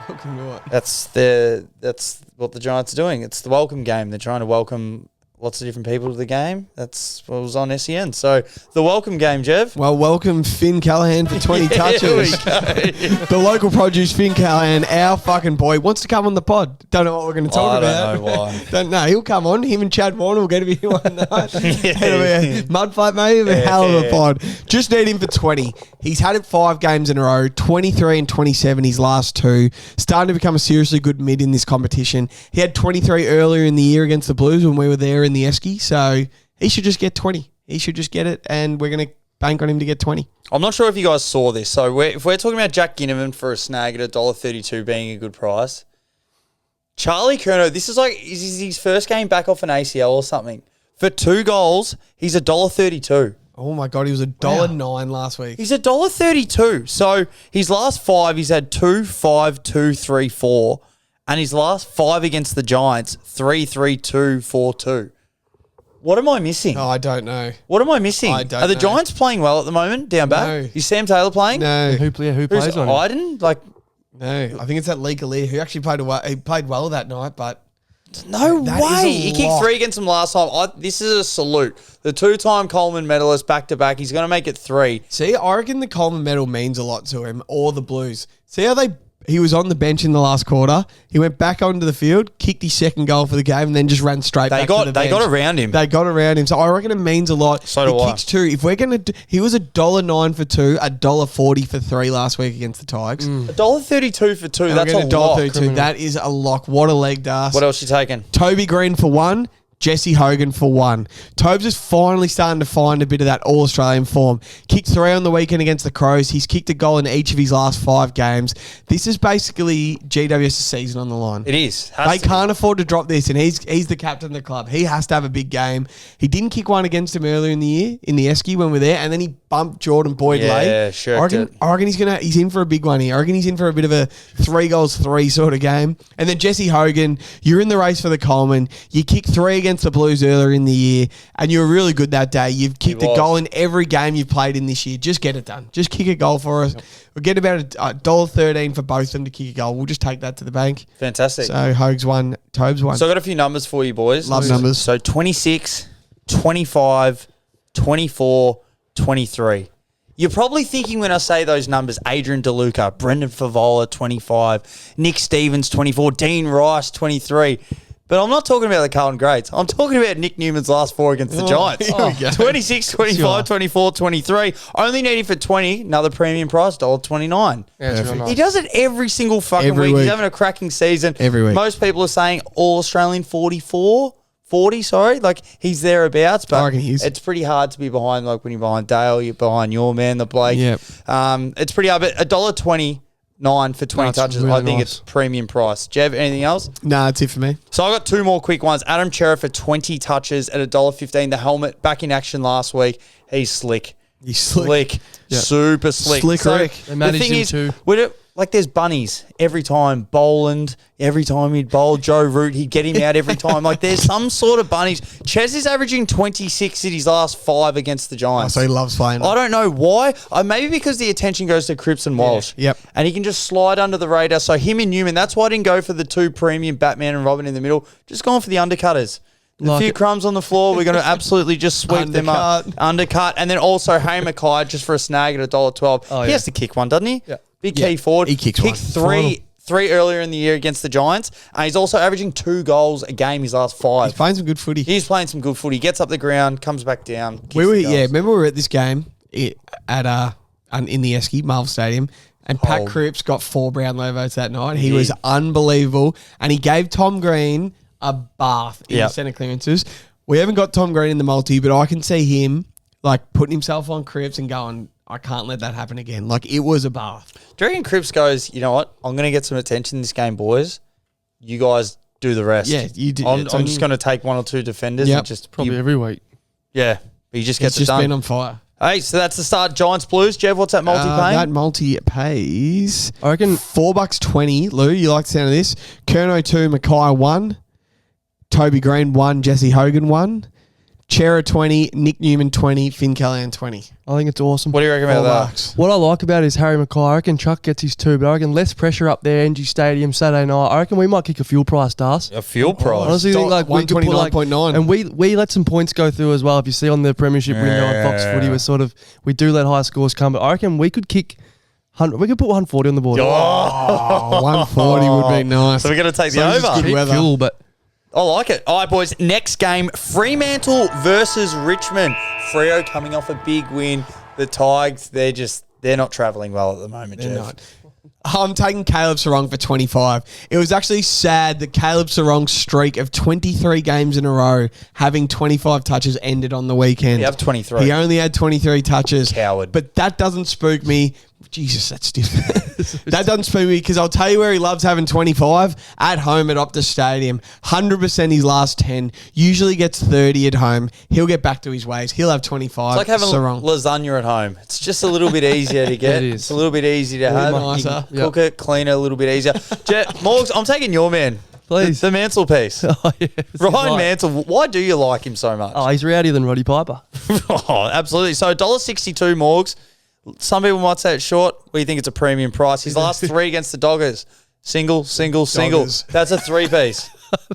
Welcome to what? That's what the Giants are doing. It's the welcome game. They're trying to welcome lots of different people to the game. That's what was on SEN. So the welcome game, Jev. Well, welcome Finn Callahan for 20 touches. Here we go. The local produce, Finn Callahan, our fucking boy, wants to come on the pod. Don't know what we're going to talk about. I don't know why. Don't know. He'll come on. Him and Chad Warner will get to be one night. It'll be a mud fight, mate. It'll be a hell of a pod. Just need him for 20. He's had it 5 games in a row, 23 and 27 his last 2. Starting to become a seriously good mid in this competition. He had 23 earlier in the year against the Blues when we were there in the Esky, so he should just get 20. He should just get it, and we're going to bank on him to get 20. I'm not sure if you guys saw this. So if we're talking about Jack Ginnivan for a snag at $1.32 being a good price, Charlie Curnow, this is like his first game back off an ACL or something. For 2 goals, he's $1.32. Oh my God, he was $1.09 last week. He's $1.32. So his last 5, he's had 2, 5, 2, 3, 4. And his last 5 against the Giants, 3, 3, 2, 4, 2. What am I missing? Oh, I don't know. What am I missing? I don't Are the know. Giants playing well at the moment down back? No. Is Sam Taylor playing? No. Who Who's plays on it? Iden? Like, No, I think it's that Lee Galea who actually played well that night, but No that is way. a He kicked lot. 3 against them last time. This is a salute. The 2-time Coleman medalist back-to-back. He's going to make it 3. See, I reckon the Coleman medal means a lot to him, or the Blues. See how he was on the bench in the last quarter. He went back onto the field, kicked his second goal for the game, and then just ran straight back to the bench. They got around him. They got around him. So I reckon it means a lot. So do I. Kicks 2. If we're going to he was $1.09 for 2, $1.40 for 3 last week against the Tigers. $1.32 for 2. And That's we're a getting lot. $1.32. That is a lock. What a leg, Das. What else you taking? Toby Green for 1. Jesse Hogan for 1. Tobes is finally starting to find a bit of that All-Australian form. Kicked 3 on the weekend against the Crows. He's kicked a goal in each of his last 5 games. This is basically GWS' season on the line. It is. They can't afford to drop this, and he's the captain of the club. He has to have a big game. He didn't kick one against him earlier in the year in the Esky when we were there, and then he bumped Jordan Boyd late. Yeah, sure. I reckon he's in for a big one here. I reckon he's in for a bit of a 3 goals 3 sort of game. And then Jesse Hogan, you're in the race for the Coleman. You kicked 3 against the Blues earlier in the year, and you were really good that day. You've kicked a goal in every game you've played in this year. Just get it done. Just kick a goal for us. We'll get about $1.13 for both of them to kick a goal. We'll just take that to the bank. Fantastic. So Hogs 1, Tobes 1. So I got a few numbers for you boys. Love numbers. So 26, 25, 24, 23. You're probably thinking when I say those numbers, Adrian DeLuca, Brendan Favola, 25, Nick Stevens, 24, Dean Rice, 23. But I'm not talking about the Carlton greats. I'm talking about Nick Newman's last 4 against the Giants. Here we go. 26, 25, 24, 23. Only needed for 20, another premium price, $1.29. Yeah, it's real nice. He does it every single fucking Every week. week. He's having a cracking season. Every week. Most people are saying All-Australian 40, sorry. Like, he's thereabouts, but I reckon he is. it's pretty hard to be behind, like, when you're behind Dale, you're behind your man, the Blake. Yep. It's pretty hard, but $1.29 for 20 That's touches, really I think nice. it's premium price. Do you have anything else? Nah, that's it for me. So I got 2 more quick ones. Adam Chera for 20 touches at $1.15. The helmet back in action last week. He's slick. He's slick. Yep. Super slick. Slick Rick. They the managed thing him is, too. like there's bunnies every time. Boland, every time he'd bowl. Joe Root, he'd get him out every time. Like there's some sort of bunnies. Ches is averaging 26 in his last 5 against the Oh, Giants. so he loves playing. I don't know why. Maybe because the attention goes to Cripps and Walsh. Yep. And he can just slide under the radar. So him and Newman, that's why I didn't go for the 2 premium Batman and Robin in the middle. Just going for the undercutters. A few crumbs on the floor. We're going to absolutely just sweep them up. Undercut. And then also Hay Mackay just for a snag at $1.12. Oh, he yeah. has to kick one, doesn't he? Yeah. Big key forward. He kicks Kicked one. three earlier in the year against the Giants. He's also averaging 2 goals a game his last 5. He's playing some good footy. He's playing some good footy. Gets up the ground, comes back down. kicks We were, the goals. remember we were at this game at in the Esky, Marvel Stadium, and Pat Oh. Cripps got 4 Brownlow votes that night. He was unbelievable, and he gave Tom Green a bath in Yep. the centre clearances. We haven't got Tom Green in the multi, but I can see him like putting himself on Cripps and going, I can't let that happen again. Like it was a bath. Do you reckon Cripps goes, you know what? I'm going to get some attention in this game, boys. You guys do the rest. Yeah, you do. I'm It's on just you. going to take 1 or 2 defenders Yep. and just Probably every week. yeah. He just gets It's just it done. been on fire. Hey, so that's the start. Giants Blues. Jev, what's that multi paying? That multi pays I reckon $4.20. Lou, you like the sound of this? Kerno 2, Mackay 1, Toby Green 1, Jesse Hogan 1, Chera 20, Nick Newman 20, Finn Callahan 20. I think it's awesome. What do you reckon about that? $4. What I like about it is Harry Mackay. I reckon Chuck gets his 2, but I reckon less pressure up there, NG Stadium, Saturday night. I reckon we might kick a fuel price, Das. A fuel price. Honestly, think like we could put like 129.9. and we let some points go through as well. If you see on the Premiership window on Fox Footy, we do let high scores come. But I reckon we could kick. We could put 140 on the board. Oh, 140 would be nice. So we're going to take So the this is over. good Cheap weather. fuel, but I like it. All right, boys. Next game, Fremantle versus Richmond. Freo coming off a big win. The Tigers, they're not travelling well at the moment, They're Jeff. not. I'm taking Caleb Sarong for 25. It was actually sad that Caleb Sarong's streak of 23 games in a row having 25 touches ended on the weekend. He had 23. He only had 23 touches. Coward. But that doesn't spook me. Jesus, that's different. That doesn't spook me because I'll tell you where he loves having 25 at home at Optus Stadium. 100% his last 10. Usually gets 30 at home. He'll get back to his ways. He'll have 25. It's like having Sarong. lasagna at home. It's just a little bit easier to get. It is. It's a little bit easier to have. nicer. You can cook it, clean it a little bit easier. Morgs, I'm taking your man. Please. The Mansell piece. oh, yeah, Ryan Mansell, why do you like him so much? Oh, he's rowdier than Roddy Piper. Oh, absolutely. So $1.62 Morgs. Some people might say it's short. We think it's a premium price. His last 3 against the Doggers. Single. Doggers. That's a 3-piece.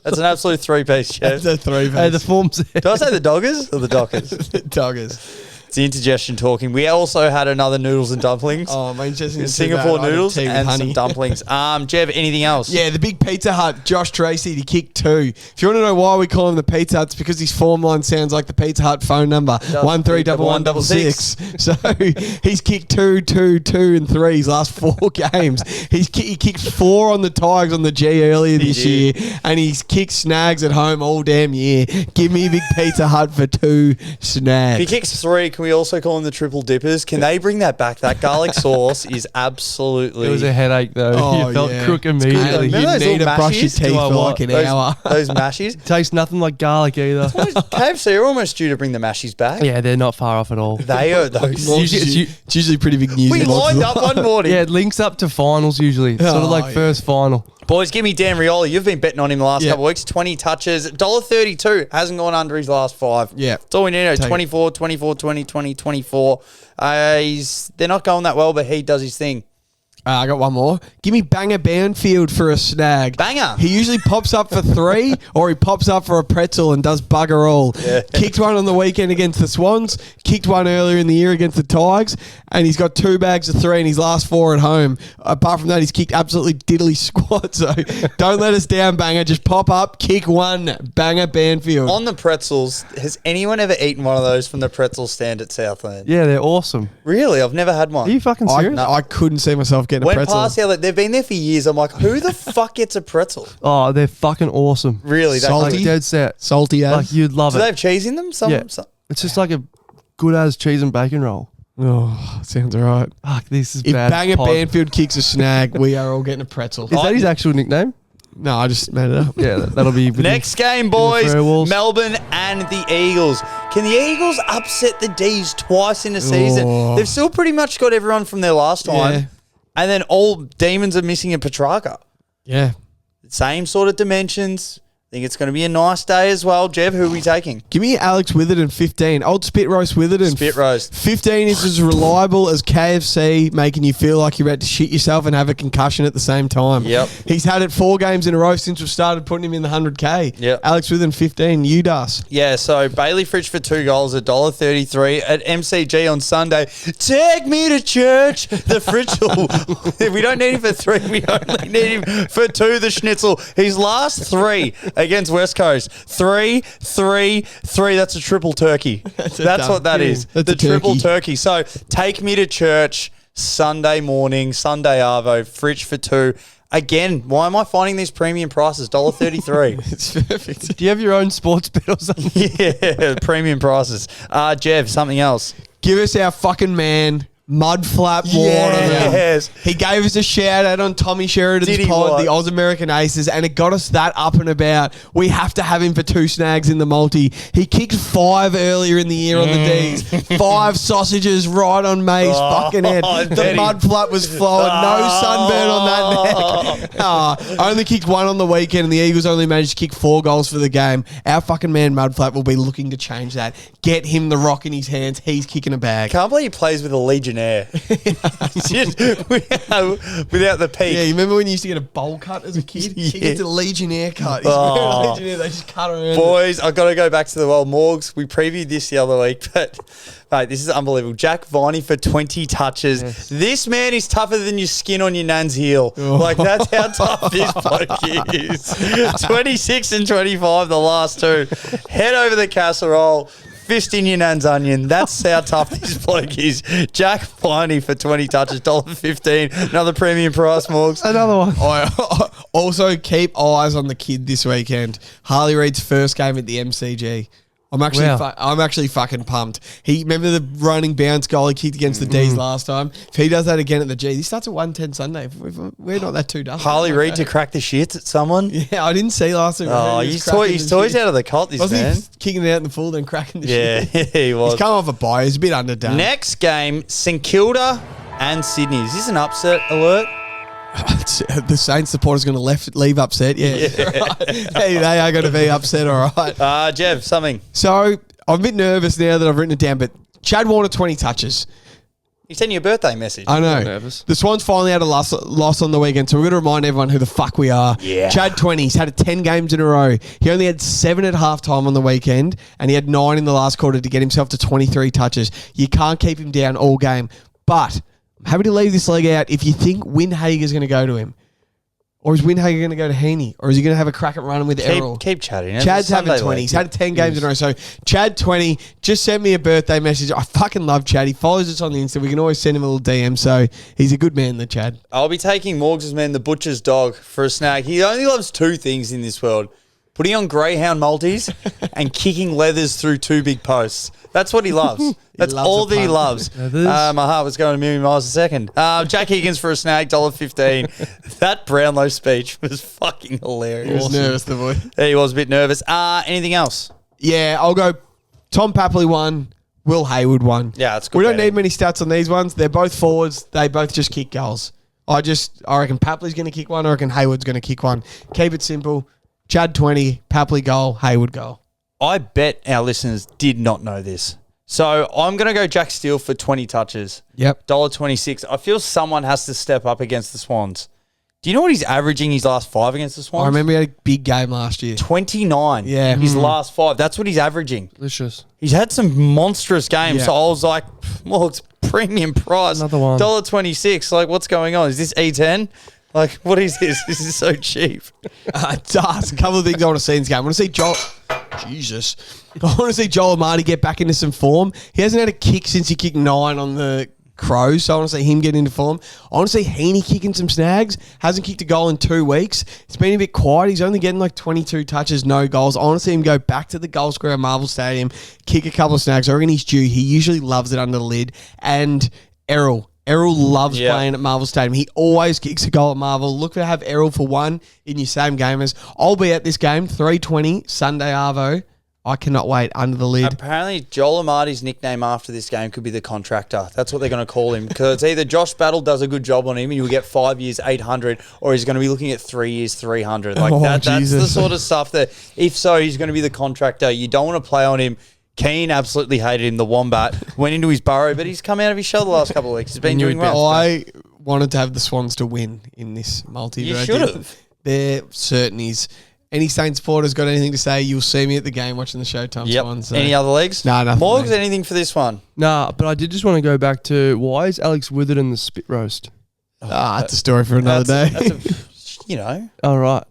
That's an absolute 3-piece, Jeff. That's a 3-piece. Hey, the form's there. Did I say the Doggers or the Dockers? Doggers. It's the indigestion talking. We also had another noodles and dumplings. Oh, Manchester Singapore noodles and some dumplings. Jeff, anything else? Yeah, the big Pizza Hut, Josh Tracy to kick 2. If you want to know why we call him the Pizza Hut, it's because his form line sounds like the Pizza Hut phone number, 131166. So he's kicked 2, 2, 2 and 3 his last 4 games. He kicked 4 on the Tigers on the G earlier this year, and he's kicked snags at home all damn year. Give me a big Pizza Hut for 2 snags. If he kicks 3, can we also call them the triple dippers? Can they bring that back? That garlic sauce is absolutely... It was a headache though. Oh, You felt yeah. crook immediately. Remember You those need to little brush your mashies? teeth for like an hour. Those mashies? Tastes nothing like garlic either. KFC are almost due to bring the mashies back. Yeah, they're not far off at all. They are those. It's usually pretty big news. We lined up one morning. Yeah, it links up to finals usually. It's sort of like first final. Boys, give me Dan Rioli. You've been betting on him the last Yeah. couple of weeks. 20 touches. $1.32. Hasn't gone under his last 5. Yeah. That's all we need. Take 24, 24, 20, 20, 24. They're not going that well, but he does his thing. I got one more. Give me Banger Banfield for a snag. Banger. He usually pops up for 3 or he pops up for a pretzel and does bugger all. Yeah. Kicked one on the weekend against the Swans. Kicked one earlier in the year against the Tigers. And he's got 2 bags of 3 in his last 4 at home. Apart from that, he's kicked absolutely diddly squat. So don't let us down, Banger. Just pop up, kick 1. Banger Banfield. On the pretzels, has anyone ever eaten one of those from the pretzel stand at Southland? Yeah, they're awesome. Really? I've never had one. Are you fucking serious? I couldn't see myself getting a Went pretzel. past the other, they've been there for years. I'm like, who the fuck gets a pretzel? Oh, they're fucking awesome. Really? That Salty? Like dead set. Salty as. Like you'd love Do they it. have cheese in them? Yeah. It's just like a good as cheese and bacon roll. Oh, sounds all right. Fuck, this is If bad. Banger pod. Banfield kicks a snag, we are all getting a pretzel. Is that his actual nickname? No, I just made it up. Yeah, that'll be within- Next game, boys. Fair Walls. Melbourne and the Eagles. Can the Eagles upset the D's twice in a season? Oh. They've still pretty much got everyone from their last time. Yeah. And then all Demons are missing in Petrarca. Yeah. Same sort of dimensions. Think it's going to be a nice day as well. Jeb, who are we taking? Give me Alex Witherden, 15. Old Spit Roast Witherden. Spit roast. 15 is as reliable as KFC, making you feel like you're about to shit yourself and have a concussion at the same time. Yep. He's had it 4 games in a row since we've started putting him in the 100K. Yep. Alex Witherden, 15. UDAS. Yeah, so Bailey Fritsch for 2 goals, $1.33 at MCG on Sunday. Take me to church, the Fritschel. We don't need him for 3. We only need him for 2, the Schnitzel. His last 3 against West Coast. 3, 3, 3. That's a triple turkey. That's what that is. That's the a turkey. triple turkey. So take me to church Sunday morning, Sunday Arvo, Fritsch for 2. Again, why am I finding these premium prices? $1.33. It's perfect. Do you have your own sports bet or something? Yeah, premium prices. Jev, something else. Give us our fucking man, Mudflap Waterman. Yes. He gave us a shout out on Tommy Did Sheridan's he pod, what? the Oz American Aces, and it got us that up and about. We have to have him for 2 snags in the multi. He kicked 5 earlier in the year on the D's. 5 sausages right on May's fucking head. The Betty. mudflap was flowing. No sunburn on that neck. Only kicked 1 on the weekend, and the Eagles only managed to kick 4 goals for the game. Our fucking man Mudflap will be looking to change that. Get him the rock in his hands. He's kicking a bag. Can't believe he plays with a Legionnaire. Just without the peak. Yeah, you remember when you used to get a bowl cut as a kid? Yeah. He gets a Legionnaire cut. He's Oh. wearing a Legionnaire. They just cut around. Boys, I've got to go back to the world morgues. We previewed this the other week, but mate, this is unbelievable. Jack Viney for 20 touches. Yes. This man is tougher than your skin on your nan's heel. Like, that's how tough this bloke is. 26 and 25, the last 2. Head over the casserole. Fist in your nan's onion. That's how tough this bloke is. Jack Viney for 20 touches, $1.15. Another premium price, Morgs. Another one. Also, keep eyes on the kid this weekend. Harley Reid's first game at the MCG. I'm actually, Wow. I'm actually fucking pumped. Remember the running bounce goal he kicked against the D's last time? If he does that again at the G, he starts at 1:10 Sunday. We're not that too dumb. Harley Reid to crack the shits at someone. Yeah, I didn't see last time. Oh, He was he's cracking his the toys shit. out of the cot, this Wasn't man. he kicking it out in the full, then cracking the Yeah, shit? he was. He's come off a bye. He's a bit underdone. Next game, St Kilda and Sydney. Is this an upset alert? The Saints supporters going to leave upset. Yeah. Right. Hey, they are going to be upset, all right. Jev, something. So I'm a bit nervous now that I've written it down, but Chad Warner, 20 touches. He sent you a birthday message. I know. nervous. The Swans finally had a loss on the weekend, so we're going to remind everyone who the fuck we are. Yeah. Chad 20, he's had 10 games in a row. He only had 7 at halftime on the weekend, and he had 9 in the last quarter to get himself to 23 touches. You can't keep him down all game. But I'm happy to leave this leg out if you think Windhager's going to go to him. Or is Windhager going to go to Heaney? Or is he going to have a crack at running with Errol? Keep chatting. Chad's having 20. He's had 10 games in a row. So, Chad 20, just send me a birthday message. I fucking love Chad. He follows us on the Insta. We can always send him a little DM. So, he's a good man, the Chad. I'll be taking Morgs' man, the butcher's dog, for a snag. He only loves 2 things in this world. Putting on greyhound multis and kicking leathers through 2 big posts. That's what he loves. That's loves all a that he punt. loves. Leathers. My heart was going a million miles a second. Jack Higgins for a snag, $1.15. That Brownlow speech was fucking hilarious. He was nervous, the boy. He was a bit nervous. Anything else? Yeah, I'll go Tom Papley 1, Will Hayward 1. Yeah, that's good. We don't betting. need many stats on these ones. They're both forwards. They both just kick goals. I reckon Papley's going to kick one. I reckon Hayward's going to kick one. Keep it simple. Chad 20, Papley goal, Hayward goal. I bet our listeners did not know this. So I'm going to go Jack Steele for 20 touches. Yep. $1.26. I feel someone has to step up against the Swans. Do you know what he's averaging his last 5 against the Swans? I remember he had a big game last year. 29. Yeah. His last 5. That's what he's averaging. Delicious. He's had some monstrous games. Yeah. So I was like, well, it's premium price. Another one. $1.26. Like, what's going on? Is this E10? Like, what is this? This is so cheap. Das, a couple of things I want to see in this game. I want to see Joel... Jesus. I want to see Joel Amati get back into some form. He hasn't had a kick since he kicked 9 on the Crows, so I want to see him get into form. I want to see Heaney kicking some snags. Hasn't kicked a goal in 2 weeks. It's been a bit quiet. He's only getting like 22 touches, no goals. I want to see him go back to the goal square at Marvel Stadium, kick a couple of snags. I reckon he's due. He usually loves it under the lid. And Errol loves playing at Marvel Stadium. He always kicks a goal at Marvel. Look to have Errol for 1 in your same game as. I'll be at this game, 3:20, Sunday Arvo. I cannot wait under the lid. Apparently, Joel Amati's nickname after this game could be the contractor. That's what they're going to call him. Because it's either Josh Battle does a good job on him and you'll get 5 years, 800, or he's going to be looking at 3 years, 300. Like that's the sort of stuff that, if so, he's going to be the contractor. You don't want to play on him. Keane absolutely hated him. The Wombat went into his burrow, but he's come out of his shell the last couple of weeks. He's been doing well. I wanted to have the Swans to win in this multi. You should have. They're certain is. Any Saints supporters got anything to say? You'll see me at the game watching the Showtime Swans. So. Any other legs? No, nothing. Morgs, mate. anything for this one? Nah, but I did just want to go back to why is Alex Withered in the spit roast? That's a story for another day. You know. All right.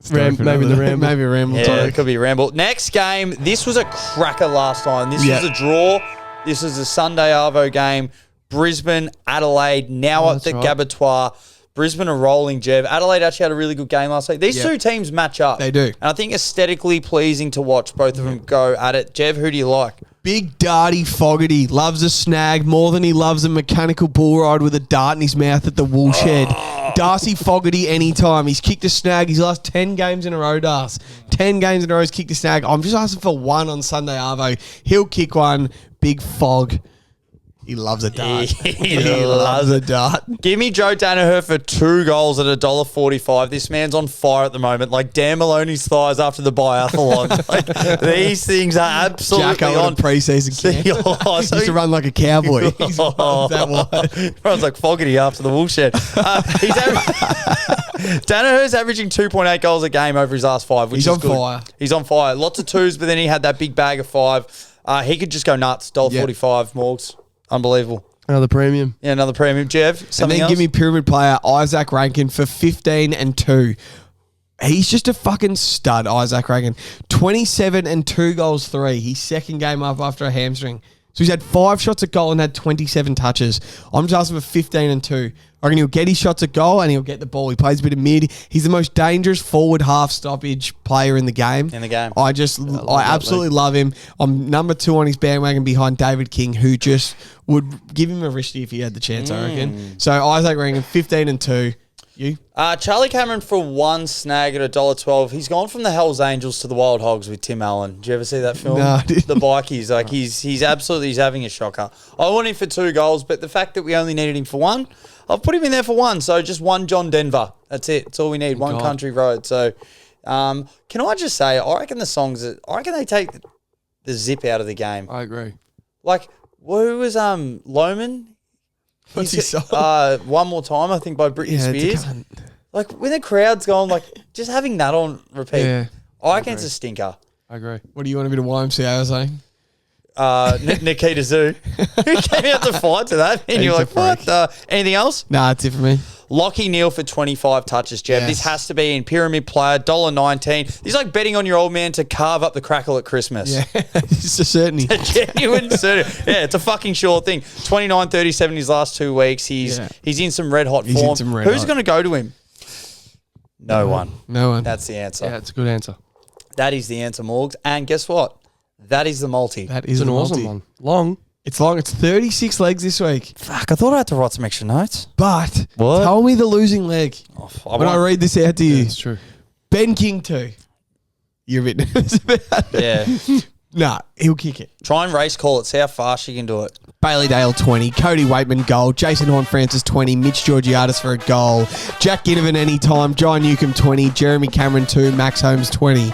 Story for maybe another the day. Ramble. Maybe a Ramble. Yeah, topic. it could be a ramble. Next game, this was a cracker last time. This was a draw. This is a Sunday Arvo game. Brisbane, Adelaide, now at the Gabatoir. Brisbane are rolling, Jev. Adelaide actually had a really good game last week. These two teams match up. They do. And I think aesthetically pleasing to watch both of them go at it. Jev, who do you like? Big Darty Fogarty loves a snag more than he loves a mechanical bull ride with a dart in his mouth at the woolshed. Darcy Fogarty anytime. He's kicked a snag. His last 10 games in a row, Darce. 10 games in a row he's kicked a snag. I'm just asking for 1 on Sunday Arvo. He'll kick one. Big Fog. He loves a dart. He loves a dart. Give me Joe Danaher for 2 goals at $1.45. This man's on fire at the moment. Like Dan Maloney's thighs after the biathlon. Like, these things are absolutely Jacko on. in a preseason camp. Oh, He used to run like a cowboy. He's that wide. Runs like Fogarty after the woolshed. Danaher's averaging 2.8 goals a game over his last 5, which He's is on good. fire. He's on fire. Lots of 2s, but then he had that big bag of 5. He could just go nuts. $1.45, Morgs. Unbelievable. Another premium. Yeah, another premium. Jev, And something then else? give me pyramid player Isaac Rankin for 15 and 2. He's just a fucking stud, Isaac Rankin. 27 and 2 goals 3. His second game up after a hamstring. So he's had 5 shots at goal and had 27 touches. I'm just asking for 15 and 2. I reckon he'll get his shots at goal and he'll get the ball. He plays a bit of mid. He's the most dangerous forward half stoppage player in the game. I absolutely love him. I'm number 2 on his bandwagon behind David King, who just would give him a wristy if he had the chance, I reckon. So Isaac Rankin, 15 and 2. You? Charlie Cameron for 1 snag at $1.12. He's gone from the Hells Angels to the Wild Hogs with Tim Allen. Did you ever see that film? No, I didn't. The bikies. Like he's absolutely having a shocker. I want him for 2 goals, but the fact that we only needed him for 1, I've put him in there for 1. So just 1 John Denver. That's it. That's all we need. 1 Country Road. So can I just say, I reckon they take the zip out of the game. I agree. Like, who was Lohman? What's he sold? One More Time, I think, by Britney Yeah, it's a Spears. cunt. Like, when the crowd's going, like, just having that on repeat. Yeah. I reckon it's a stinker. I agree. What do you want a bit of YMCA or something? Nikita Zoo. Who came out to fight to that? And you're He's like, a what? Anything else? Nah, it's it for me. Lockie Neal for 25 touches, Jeb. Yes. This has to be in pyramid player, $1.19. This is like betting on your old man to carve up the crackle at Christmas. Yeah, it's a certainty. A genuine certainty. Yeah, it's a fucking sure thing. 29-37 his last 2 weeks. He's in some red hot He's form. in some red Who's hot. going to go to him? No one. No one. That's the answer. Yeah, it's a good answer. That is the answer, Morgs. And guess what? That is the multi. That It's is an a awesome multi. one. Long. It's long. It's 36 legs this week. Fuck, I thought I had to write some extra notes. But What? tell me the losing leg when I read this out to you. It's true. Ben King 2. You're a bit nervous about it. Yeah. Nah, he'll kick it. Try and race call it. See how fast you can do it. Bailey Dale 20, Cody Waitman goal, Jason Horn-Francis 20, Mitch Georgiadis for a goal, Jack Ginnivan anytime, John Newcomb 20, Jeremy Cameron 2, Max Holmes 20,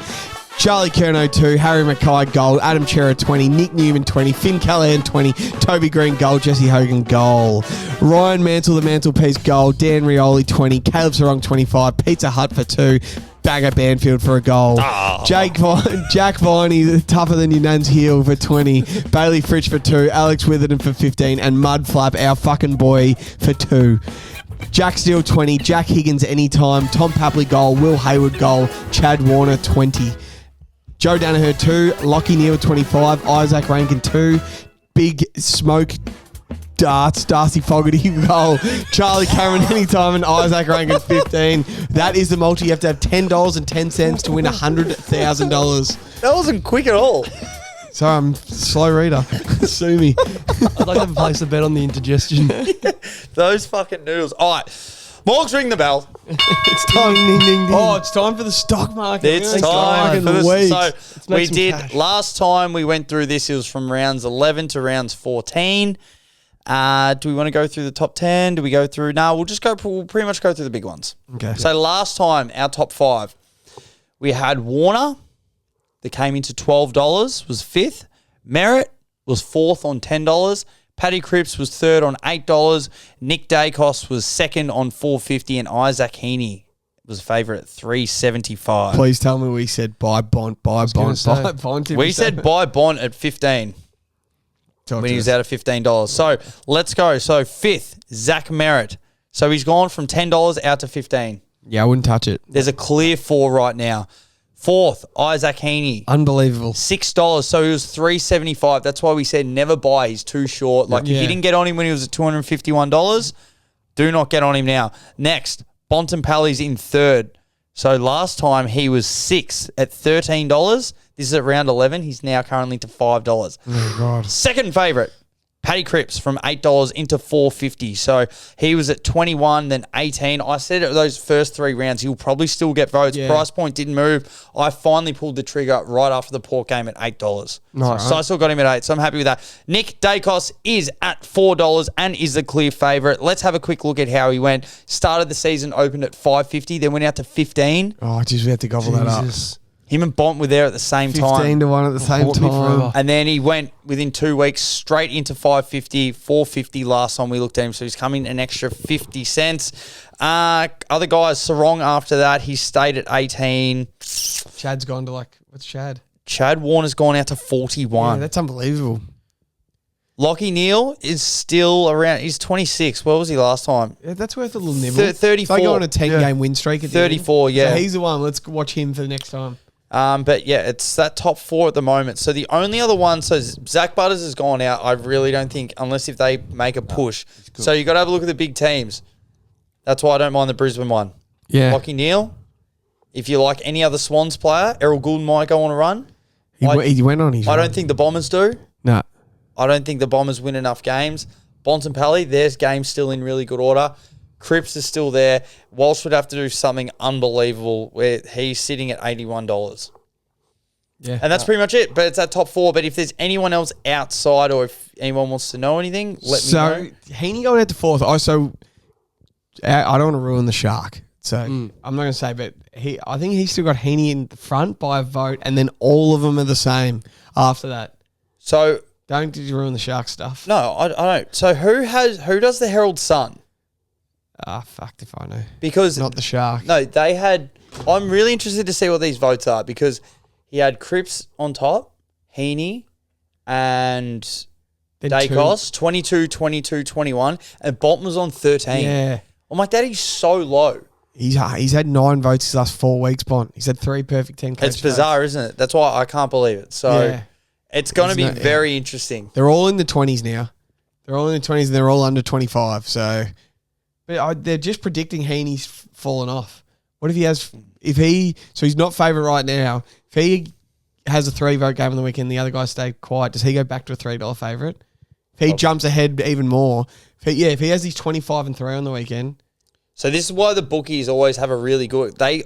Charlie Kerno 2, Harry Mackay goal, Adam Chera 20, Nick Newman 20, Finn Callahan 20, Toby Green goal, Jesse Hogan goal, Ryan Mantle the mantelpiece goal, Dan Rioli 20, Caleb Sarong 25, Pizza Hut for 2, Bagger Banfield for a goal. Jack Viney, tougher than your nan's heel for 20. Bailey Fritsch for 2. Alex Witherden for 15. And Mudflap, our fucking boy, for 2. Jack Steele 20. Jack Higgins anytime. Tom Papley goal. Will Hayward goal. Chad Warner 20. Joe Danaher 2. Lockie Neal 25. Isaac Rankin 2. Big Smoke Darts, Darcy Fogarty goal, Charlie Cameron anytime, and Isaac Rankin 15. That is the multi. You have to have $10.10 to win $100,000. That wasn't quick at all. Sorry, I'm a slow reader. Sue me. I'd like to have a place to bet on the indigestion. Those fucking noodles. All right. Morgs, ring the bell. It's time. Ding, ding, ding. Oh, it's time for the stock market. It's time for this. Weeks. So make we some did, cash. last time we went through this, it was from rounds 11 to rounds 14. Do we want to go through the top 10? Do we go through? No, we'll pretty much go through the big ones. Okay. So last time, our top 5, we had Warner, that came into $12, was 5th. Merritt was 4th on $10. Paddy Cripps was 3rd on $8. Nick Dacos was 2nd on $4.50. And Isaac Heaney was favourite at $3.75. Please tell me we said buy Bont, buy Bont, say. buy Bont. Did We said buy Bont at 15 when he was out of $15. So let's go. So 5th, Zach Merritt. So he's gone from $10 out to 15. Yeah, I wouldn't touch it. There's a clear 4 right now. 4th, Isaac Heaney. Unbelievable. $6. So he was $3.75. That's why we said never buy. He's too short. Like if Yeah. you didn't get on him when he was at $251, do not get on him now. Next, Bontempelli's in 3rd. So last time he was 6th at $13. This is at round 11. He's now currently to $5. Oh, God. Second favourite, Paddy Cripps from $8 into $4.50. So he was at 21, then 18. I said at those first 3 rounds, he'll probably still get votes. Yeah. Price point didn't move. I finally pulled the trigger right after the Port game at $8. Nice. So I still got him at 8, so I'm happy with that. Nick Dacos is at $4 and is the clear favourite. Let's have a quick look at how he went. Started the season, opened at $5.50, then went out to 15. Oh, geez, we had to gobble that up. Jesus. Him and Bont were there at the same 15 time. to 1 at the same Bought me time. forever. And then he went within 2 weeks straight into $5.50, $4.50 last time we looked at him. So he's coming an extra 50 cents. Other guys, Sarong after that, he stayed at 18. Chad's gone to what's Chad? Chad Warner's gone out to 41. Yeah, that's unbelievable. Lockie Neal is still around. He's 26. What was he last time? Yeah, that's worth a little nibble. 34. They go on a 10-game win streak at the 34, end. yeah. So he's the one. Let's watch him for the next time. But yeah, it's that top 4 at the moment. So the only other one, so Zach Butters has gone out. I really don't think, unless if they make a push. So you got to have a look at the big teams. That's why I don't mind the Brisbane one. Yeah. Lockie Neal. If you like any other Swans player, Errol Goulden might go on a run. He went on his I run. don't think the Bombers do. No. I don't think the Bombers win enough games. Bontempelli, their game's still in really good order. Cripps is still there. Walsh would have to do something unbelievable where he's sitting at $81. Yeah. And that's pretty much it. But it's that top 4. But if there's anyone else outside or if anyone wants to know anything, let me know. So, Heaney going out to 4th. I don't want to ruin the shark. So, I'm not going to say, but I think he's still got Heaney in the front by a vote, and then all of them are the same after that. So Don't ruin the Shark stuff. No, I don't. So who does the Herald Sun? Fucked if I know. Because Not the Shark. No, they had. I'm really interested to see what these votes are because he had Cripps on top, Heaney, and Then Dacos, 22, 22, 21, and Bolton was on 13. Yeah. I'm like, that is so low. He's had 9 votes his last 4 weeks, Bont. He's had 3 perfect 10 coach It's bizarre, isn't it? That's why I can't believe it. So Yeah. it's going to be There's no- very interesting. They're all in the 20s now. They're all in the 20s and they're all under 25. So, but they're just predicting Heaney's fallen off. What if he has? So he's not favourite right now. If he has a 3-vote game on the weekend, the other guy stayed quiet. Does he go back to a $3 favourite? If he jumps ahead even more, if he has these 25 and 3 on the weekend. So this is why the bookies always have a really good. They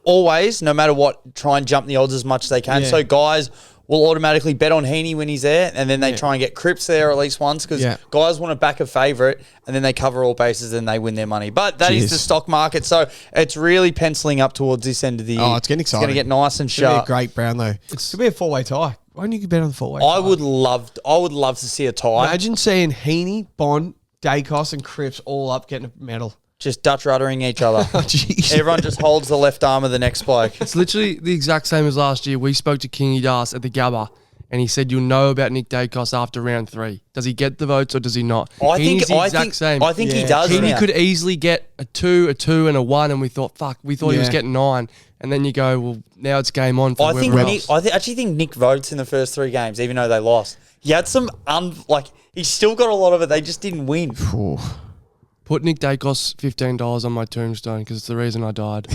always, no matter what, try and jump the odds as much as they can. Yeah. So guys will automatically bet on Heaney when he's there, and then they try and get Cripps there at least once because guys want to back a favourite, and then they cover all bases and they win their money. But that is the stock market, so it's really penciling up towards this end of the year. Oh, it's getting exciting. It's going to get nice and It's going to sharp. be a great Brown though. It could be a 4-way tie. Why don't you bet on the 4-way tie? I would love to see a tie. Imagine seeing Heaney, Bond, Dacos, and Cripps all up getting a medal. Just Dutch ruddering each other. Jeez. Everyone just holds the left arm of the next bloke. It's literally the exact same as last year. We spoke to Kingy Das at the Gabba, and he said you'll know about Nick Dacos after round 3. Does he get the votes or does he not? I think the exact same. I think he does. Kingy now. could easily get a 2, and a 1, and we thought he was Yeah. getting 9. And then you go, well, now it's game on for I think whoever Nick, else. actually think Nick votes in the first 3 games, even though they lost. He had some he's still got a lot of it. They just didn't win. Put Nick Dacos $15 on my tombstone because it's the reason I died.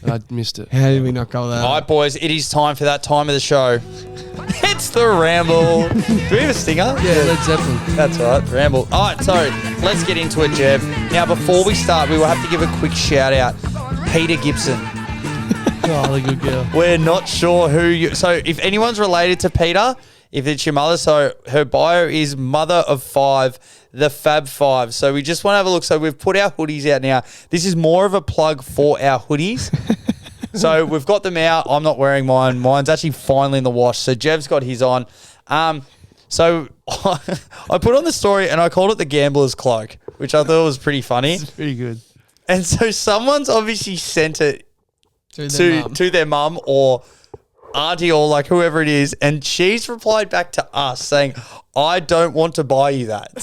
And I missed it. How did we not go there? All right, boys, it is time for that time of the show. It's the Ramble. Do we have a stinger? Yeah, Led Zeppelin. That's right, Ramble. All right, so let's get into it, Jev. Now, before we start, we will have to give a quick shout out. Peter Gibson. Oh, the good girl. We're not sure who you... So if anyone's related to Peter, if it's your mother, so her bio is mother of 5, the Fab 5. So we just want to have a look. So we've put our hoodies out now. This is more of a plug for our hoodies. So we've got them out. I'm not wearing mine. Mine's actually finally in the wash. So Jev's got his on. So I put on the story and I called it the gambler's cloak, which I thought was pretty funny. It's pretty good. And so someone's obviously sent it To to their mum or auntie or like whoever it is, and she's replied back to us saying, I don't want to buy you that.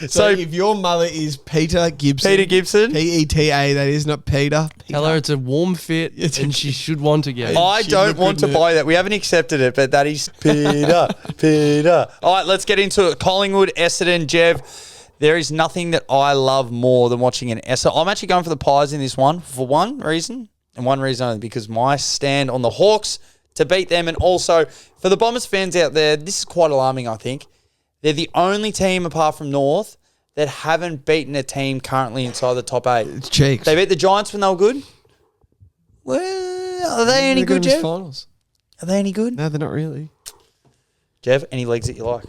So if your mother is Peter Gibson, P-E-T-A, that is not Peter. Tell her it's a warm fit and she should want to get it. I don't want to buy that. We haven't accepted it, but that is Peter. All right, let's get into it. Collingwood, Essendon, Jev. There is nothing that I love more than watching an Essendon. I'm actually going for the Pies in this one for one reason, and one reason only, because my stand on the Hawks to beat them, and also for the Bombers fans out there, this is quite alarming, I think. They're the only team apart from North that haven't beaten a team currently inside the top 8. It's cheeks. They beat the Giants when they were good. Well, are they any good, Jeff? Finals. Are they any good? No, they're not really. Jeff, any legs that you like?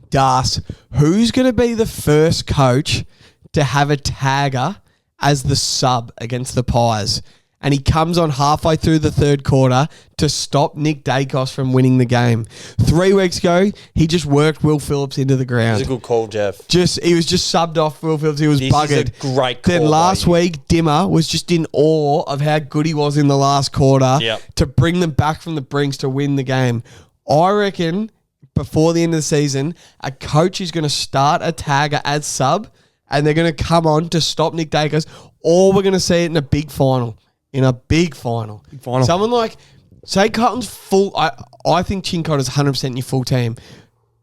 Das, who's going to be the first coach to have a tagger as the sub against the Pies? And he comes on halfway through the third quarter to stop Nick Dacos from winning the game. 3 weeks ago, he just worked Will Phillips into the ground. It's a good call, Jeff. He was just subbed off Will Phillips. He was This buggered. is a great call. Then last by you. week, Dimmer was just in awe of how good he was in the last quarter to bring them back from the brinks to win the game. I reckon before the end of the season, a coach is going to start a tagger as sub and they're going to come on to stop Nick Dacos, or we're going to see it in a big final. In a big final. Someone like, say Carlton's full, I think Chincotter's 100% in your full team,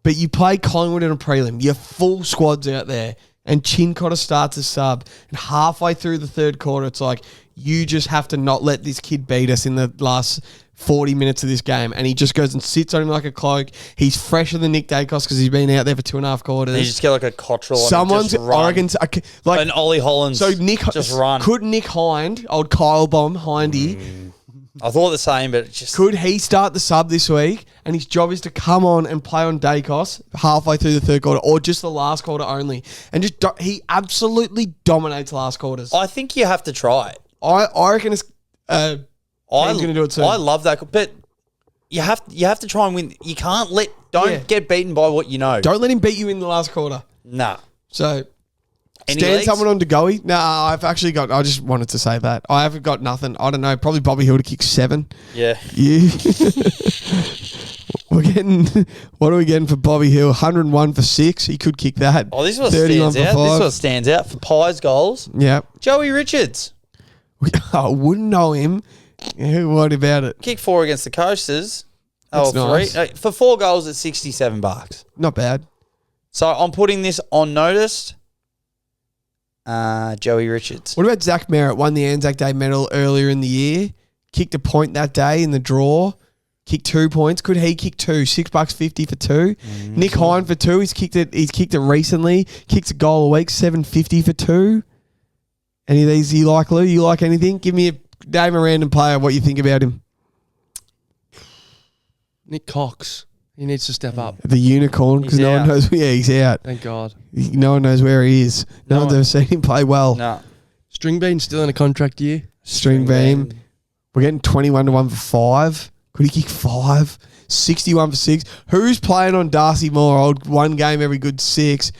but you play Collingwood in a prelim, your full squad's out there, and Chincotta starts a sub, and halfway through the third quarter, it's like, you just have to not let this kid beat us in the last 40 minutes of this game. And he just goes and sits on him like a cloak. He's fresher than Nick Dacos because he's been out there for 2.5 quarters. You just get like a Cottrell on Someone's, him, just run. I reckon, like an Ollie Hollands. So Nick just run. Could Nick Hind, old Kyle Bomb Hindy, I thought the same, but it just could he start the sub this week? And his job is to come on and play on Dacos halfway through the third quarter, or just the last quarter only, and just he absolutely dominates last quarters. I think you have to try it. I reckon it's. He's going to do it soon. I love that, but you have to try and win. You can't don't get beaten by what you know. Don't let him beat you in the last quarter. Nah. So Any stand legs? someone on Degoe. No, I've actually got. I just wanted to say that I haven't got nothing. I don't know. Probably Bobby Hill to kick 7. Yeah. You. We're getting. What are we getting for Bobby Hill? 101 for 6. He could kick that. Oh, this is what 31 stands for out. This is 5. what stands out for Pies goals. Yeah. Joey Richards I wouldn't know him. Yeah, what about it? kicked 4 against the Coasters. That's 3 nice. for 4 goals at $67. Not bad. So I'm putting this on notice. Joey Richards. What about Zach Merritt? Won the Anzac Day medal earlier in the year. Kicked a point that day in the draw. Kicked 2 points. Could he kick 2? $6.50 for 2. Nick Hine for 2. He's kicked it recently. Kicks a goal a week. $7.50 for 2. Any of these you like, Lou? You like anything? Give me name a random player. What you think about him? Nick Cox. He needs to step up. The unicorn, because He's no one out. knows. Yeah, he's out. Thank God. No one knows where he is. No one's ever seen him play well. No. Stringbean's still in a contract year. String beam. We're getting 21 to 1 for 5. Could he kick 5? 61 for 6. Who's playing on Darcy Moore? Old one game every good 6.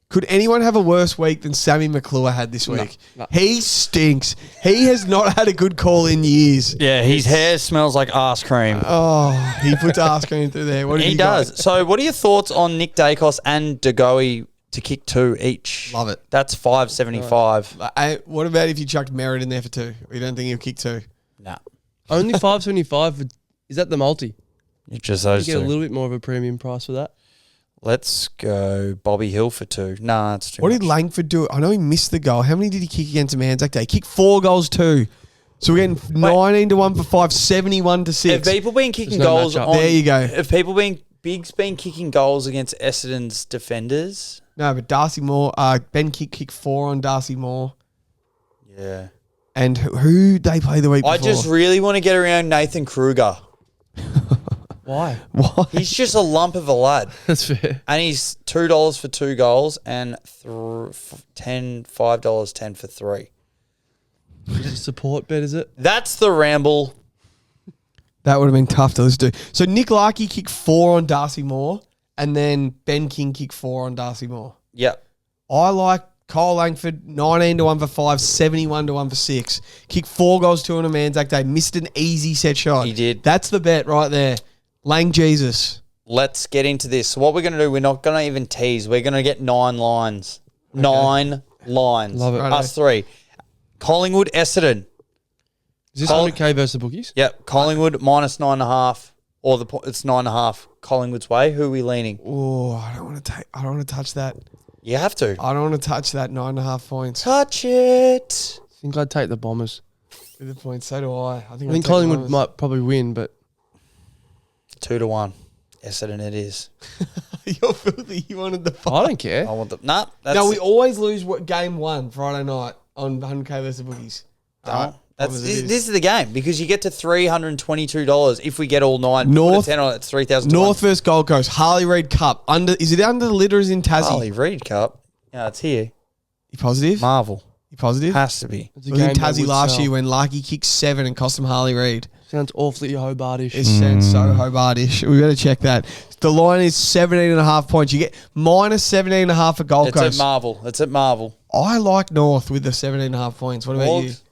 Could anyone have a worse week than Sammy McClure had this week? No. He stinks. He has not had a good call in years. Yeah, his hair smells like ice cream. Oh, he puts ice cream through there. What have He you does. got? So what are your thoughts on Nick Dacos and Degoe to kick 2 each? Love it. That's $5.75. What about if you chucked Merritt in there for 2? You don't think he'll kick 2? Nah. Only $5.75. Is that the multi? It's just You those get a two. little bit more of a premium price for that. Let's go Bobby Hill for 2. Nah, it's too What much. did Langford do? I know he missed the goal. How many did he kick against him Anzac Day? Kicked 4 goals too. So we're getting 19 to 1 for 5, 71 to Have 6. people been kicking There's no goals matchup. on... There you go. Have people Big's been kicking goals against Essendon's defenders? No, but Darcy Moore, Ben kicked 4 on Darcy Moore. Yeah. And who they play the week before? I just really want to get around Nathan Kruger. Why? Why? He's just a lump of a lad. That's fair. And he's $2 for 2 goals and $5.10 for 3. Is it support bet, is it? That's the ramble. That would have been tough to listen to. So Nick Larkey kicked 4 on Darcy Moore, and then Ben King kicked 4 on Darcy Moore. Yep. I like Kyle Langford, 19 to 1 for 5, 71 to 1 for 6. Kicked 4 goals, 2 on a Anzac Day. Missed an easy set shot. He did. That's the bet right there. Lang Jesus. Let's get into this. So what we're going to do, we're not going to even tease. We're going to get 9 lines. 9 lines. Love it. Us 3. Collingwood, Essendon. Is this 100K versus the bookies? Yep. Collingwood minus 9.5. Or it's 9.5. Collingwood's way. Who are we leaning? Oh, I don't want to touch that. You have to. I don't want to touch that 9.5 points. Touch it. I think I'd take the Bombers. With the points, so do I. I think Collingwood might probably win, but 2 to 1. Essendon it is. You're filthy. You wanted the I fight. don't care. I want the... Nah. That's No, we always lose game 1 Friday night on 100K versus the bookies. Don't. That's, Obviously it this is the game because you get to $322 if we get all 9. North- Put a 10 on it, it's 3,000. North versus Gold Coast. Harley Reid Cup. Is it under the lid or is it in Tassie? Harley Reid Cup. Yeah, it's here. You positive? Marvel. You positive? Has to be. It's It was in that Tassie would last sell. year when Larky kicked 7 and cost him Harley Reid. Sounds awfully Hobartish. It sounds so Hobartish. We better check that. The line is 17.5 points. You get minus 17.5 for Gold It's at Coast. Marvel. It's at Marvel. I like North with the 17.5 points. What about you? North.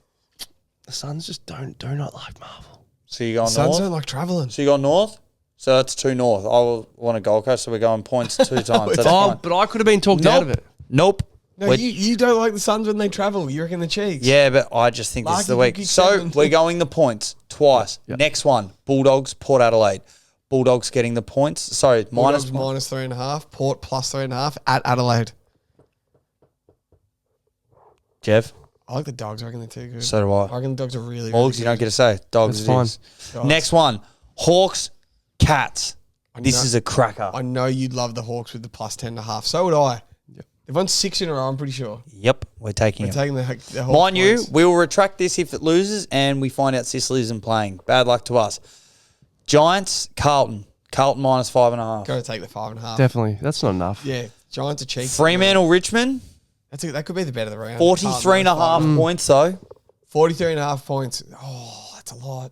The Suns just do not like Marvel. So you going Suns North? don't like travelling. So you going North? So that's 2 North. I will want a Gold Coast, so we're going points 2 times. That's Oh, fine. but I could have been talked out of it. Nope. No, We're- you don't like the Suns when they travel. You reckon the Cheeks? Yeah, but I just think this is the Larky week. kicked So 7. we're going the points twice. Yep. Next one, Bulldogs, Port Adelaide. Bulldogs getting the points. Sorry, Bulldogs minus minus 3.5. Port plus 3.5 at Adelaide. Jeff. I like the Dogs. I reckon they're too good. So do I I. reckon the Dogs are really, Morgs, really you don't get to say. Dogs That's it fine. is. Dogs. Next one, Hawks, Cats. This know- is a cracker. I know you'd love the Hawks with the plus 10.5. So would I. They've won 6 in a row, I'm pretty sure. Yep, we're taking We're it. taking the Hawks Mind you, points. we will retract this if it loses and we find out Sicily isn't playing. Bad luck to us. Giants, Carlton. Carlton minus 5.5. Got to take the 5.5. Definitely. That's not enough. Yeah, Giants are cheeky. Fremantle, Richmond. That could be the bet of the round. 43.5 points though. 43.5 points. Oh, that's a lot.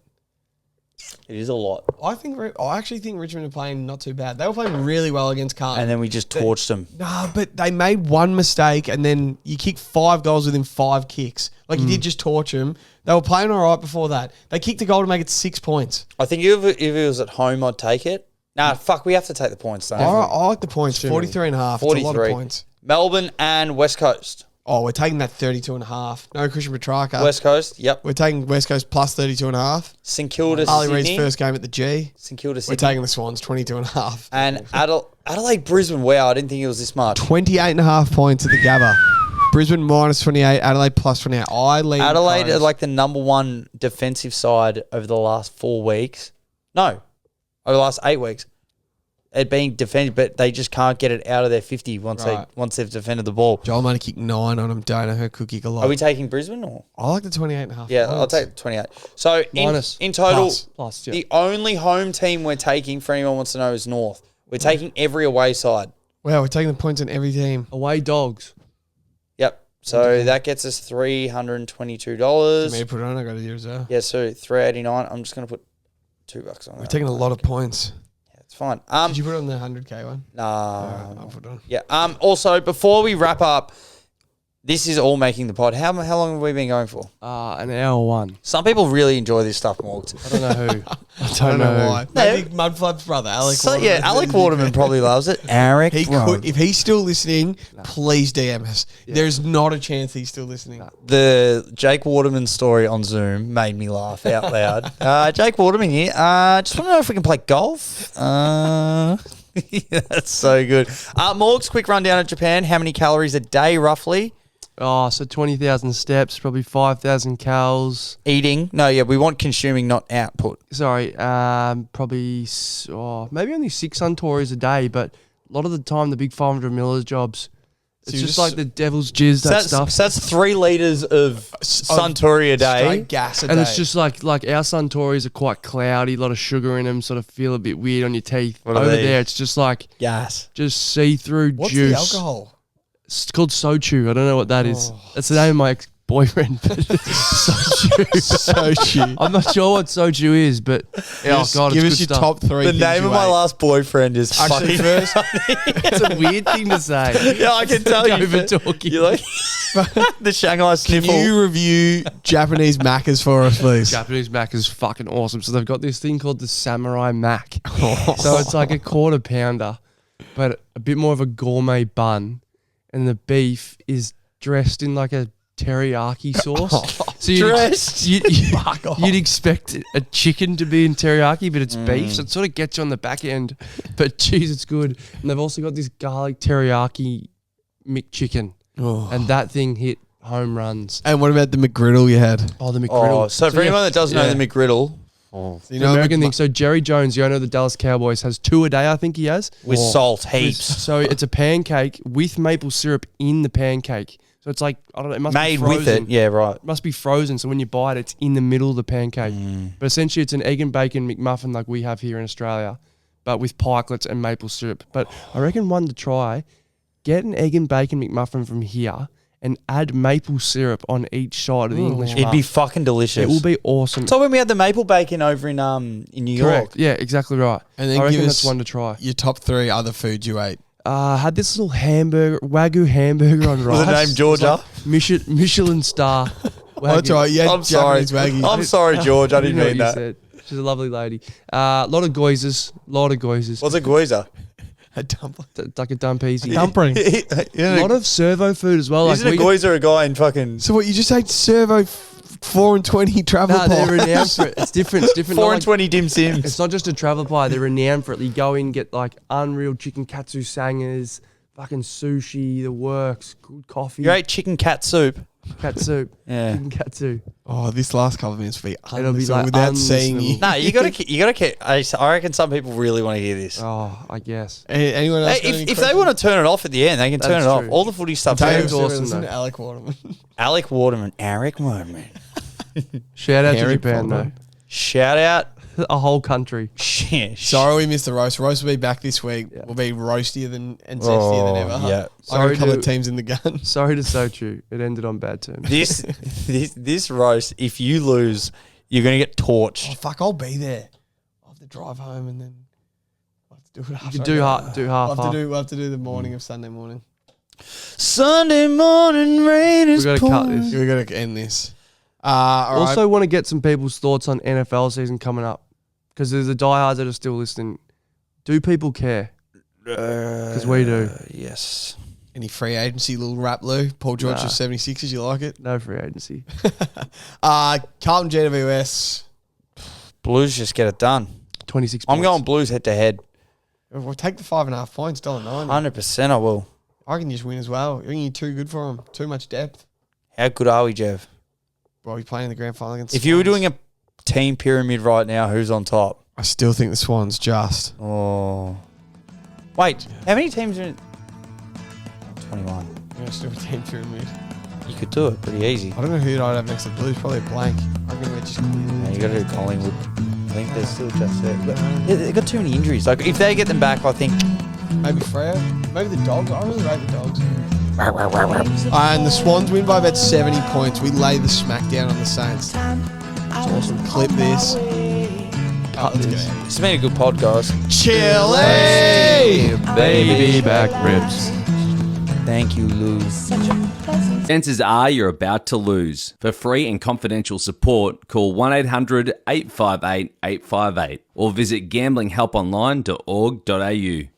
It is a lot. I actually think Richmond are playing not too bad. They were playing really well against Carlton. And then we just torched them. Nah, but they made one mistake and then you kicked 5 goals within 5 kicks. Like, you did just torch them. They were playing all right before that. They kicked a goal to make it 6 points. I think if it was at home, I'd take it. Nah, fuck, we have to take the points, don't we? I like the points. 43 and a half. It's a lot of points. Melbourne and West Coast. Oh, we're taking that 32 and a half. No Christian Petrarca. West Coast, yep. We're taking West Coast plus 32 and a half. St Kilda, Ali Sydney. Reid's first game at the G. St Kilda, Sydney. We're taking the Swans 22 and a half. And Adelaide, Brisbane. Wow, I didn't think it was this much. 28 and a half points at the Gabba. Brisbane minus 28, Adelaide plus 28. Adelaide are like the number one defensive side over the last 4 weeks. No, over the last 8 weeks. It being defended, but they just can't get it out of their 50 once they've defended the ball. Joel might have kicked 9 on him. Don't know who could kick a lot. Are we taking Brisbane or? I like the 28 and a half. Yeah, points. I'll take 28. So in total, Plus, yeah. the only home team we're taking, for anyone who wants to know, is North. We're taking every away side. Wow, we're taking the points on every team. Away Dogs. Yep. So that gets us $322. Me to put it on, I got a year as well. Yeah, so $389. I'm just going to put $2 on that. We're taking a lot of points. It's fine. Did you put it on the 100K one? Nah. I'll put it on. Yeah. Also, before we wrap up, this is all making the pod. How long have we been going for? An hour 1. Some people really enjoy this stuff, Morgs. I don't know who. I don't know why. Maybe Mudflap's brother, Alec Waterman. Yeah, Alec Waterman probably loves it. Eric, if he's still listening, please DM us. Yeah. There's not a chance he's still listening. The Jake Waterman story on Zoom made me laugh out loud. Jake Waterman here. Just want to know if we can play golf. Yeah, that's so good. Morgs, quick rundown of Japan. How many calories a day, roughly? Oh, so 20,000 steps, probably 5,000 calories. Eating? No, yeah, we want consuming, not output. Sorry, probably maybe only 6 Suntories a day, but a lot of the time the big 500 millers jobs, it's just like the devil's jizz, stuff. So that's 3 litres of Suntory a day. Straight gas a day. And it's just like our Suntories are quite cloudy, a lot of sugar in them, sort of feel a bit weird on your teeth. Over there, it's just like gas. Just see-through What's juice. What's the alcohol? It's called sochu. I don't know what that is. That's the name of my ex-boyfriend. Sochu. Sochu. I'm not sure what sochu is, but give us your top 3. The name of my last boyfriend is actually first. It's a weird thing to say. Yeah, I can tell you. Over talking. You're like the Shanghai sniffle. Can you review Japanese Maccas for us, please? Japanese Mac is fucking awesome. So they've got this thing called the Samurai Mac. So it's like a quarter pounder, but a bit more of a gourmet bun. And the beef is dressed in like a teriyaki sauce. So you'd expect a chicken to be in teriyaki, but it's beef, so it sort of gets you on the back end. But geez, it's good. And they've also got this garlic teriyaki McChicken, and that thing hit home runs. And what about the McGriddle you had? Oh, the McGriddle. So for anyone that doesn't know the McGriddle, So the American thing. So Jerry Jones, the owner of the Dallas Cowboys, has 2 a day, I think he has. with salt, heaps. So it's a pancake with maple syrup in the pancake. So it's like, I don't know, it must Made be frozen. with it, yeah, right. It must be frozen, so when you buy it, it's in the middle of the pancake. But essentially, it's an egg and bacon McMuffin like we have here in Australia, but with pikelets and maple syrup. But I reckon one to try, get an egg and bacon McMuffin from here and add maple syrup on each side of the English It'd be muff. fucking delicious. It will be awesome. So when we had the maple bacon over in New York. Correct. Yeah, exactly right. And then I reckon give that's us one to try. your top 3 other foods you ate. Had this little Wagyu hamburger on rice. Was it named Georgia? Like Michelin star. Oh, that's right. Yeah, I'm sorry. Wagyu. I'm sorry, George. I didn't You know mean what that. you said. She's a lovely lady. Lot of goizers. What's a guiza? A dumpling. Like a dump easy. Dumpling. A lot of servo food as well. Isn't a guiza a guy in fucking... So what, you just ate servo 4 and 20 travel No, they're renowned for it. It's different. It's different. 4 Not and 20 dim sims. It's not just a travel pie. They're renowned for it. You go in, get like unreal chicken katsu sangers, fucking sushi, the works, good coffee. You ate chicken cat soup. Cat soup. Yeah. Chicken katsu. Oh, this last couple of minutes will be It'll be unlistenable like without seeing you. No, you gotta. I reckon some people really want to hear this. Oh, I guess. Anyone else? Hey, if they want to turn it off at the end, they can turn That's it off. true. All the footy stuff. Taylor's there. awesome, Listen though. to Alec Waterman. Alec Waterman. Eric Waterman. Shout out Harry to Japan Potter. Shout out. A whole country. Shit. Sorry we missed the roast. Roast will be back this week. Yeah. We'll be roastier and zestier than ever. Yeah. I got a couple to- of teams in the gun. Sorry to Sochu. It ended on bad terms. This roast. If you lose, you're gonna get torched. Oh, fuck, I'll be there. to drive home and then we'll have to do it after. You can do half. We'll have to do the morning of Sunday morning. Sunday morning rain is We gotta cut this. We got to end this. All right. Also, want to get some people's thoughts on NFL season coming up because there's the diehards that are still listening. Do people care? Because we do. Yes. Any free agency little rap, Lou? Paul George of 76ers, you like it? No free agency. Carlton GWS. Blues just get it done. 26 I'm points. going Blues head to head. We'll take the 5.5 points, $1.90. 100% I will. I can just win as well. I think you're too good for him. Too much depth. How good are we, Jev? Bro, you're playing in the grand final against If you were Swans. doing a team pyramid right now, who's on top? I still think the Swans just. Oh. Wait, how many teams are in? 21. Yeah, still a team pyramid. You could do it pretty easy. I don't know who I'd have next to the Blues. Probably a blank. I reckon we're just Yeah, you got to do Collingwood. I think they're still just there. But yeah, they've got too many injuries. Like if they get them back, I think. maybe Freo. Maybe the Dogs. I really rate the Dogs. And the Swans win by about 70 points. We lay the smack down on the Saints. It's awesome. Clip this. Cut this. It's been a good pod, guys. Chile! Baby back ribs. Thank you, Lou. Chances are you're about to lose. For free and confidential support, call 1-800-858-858 or visit gamblinghelponline.org.au.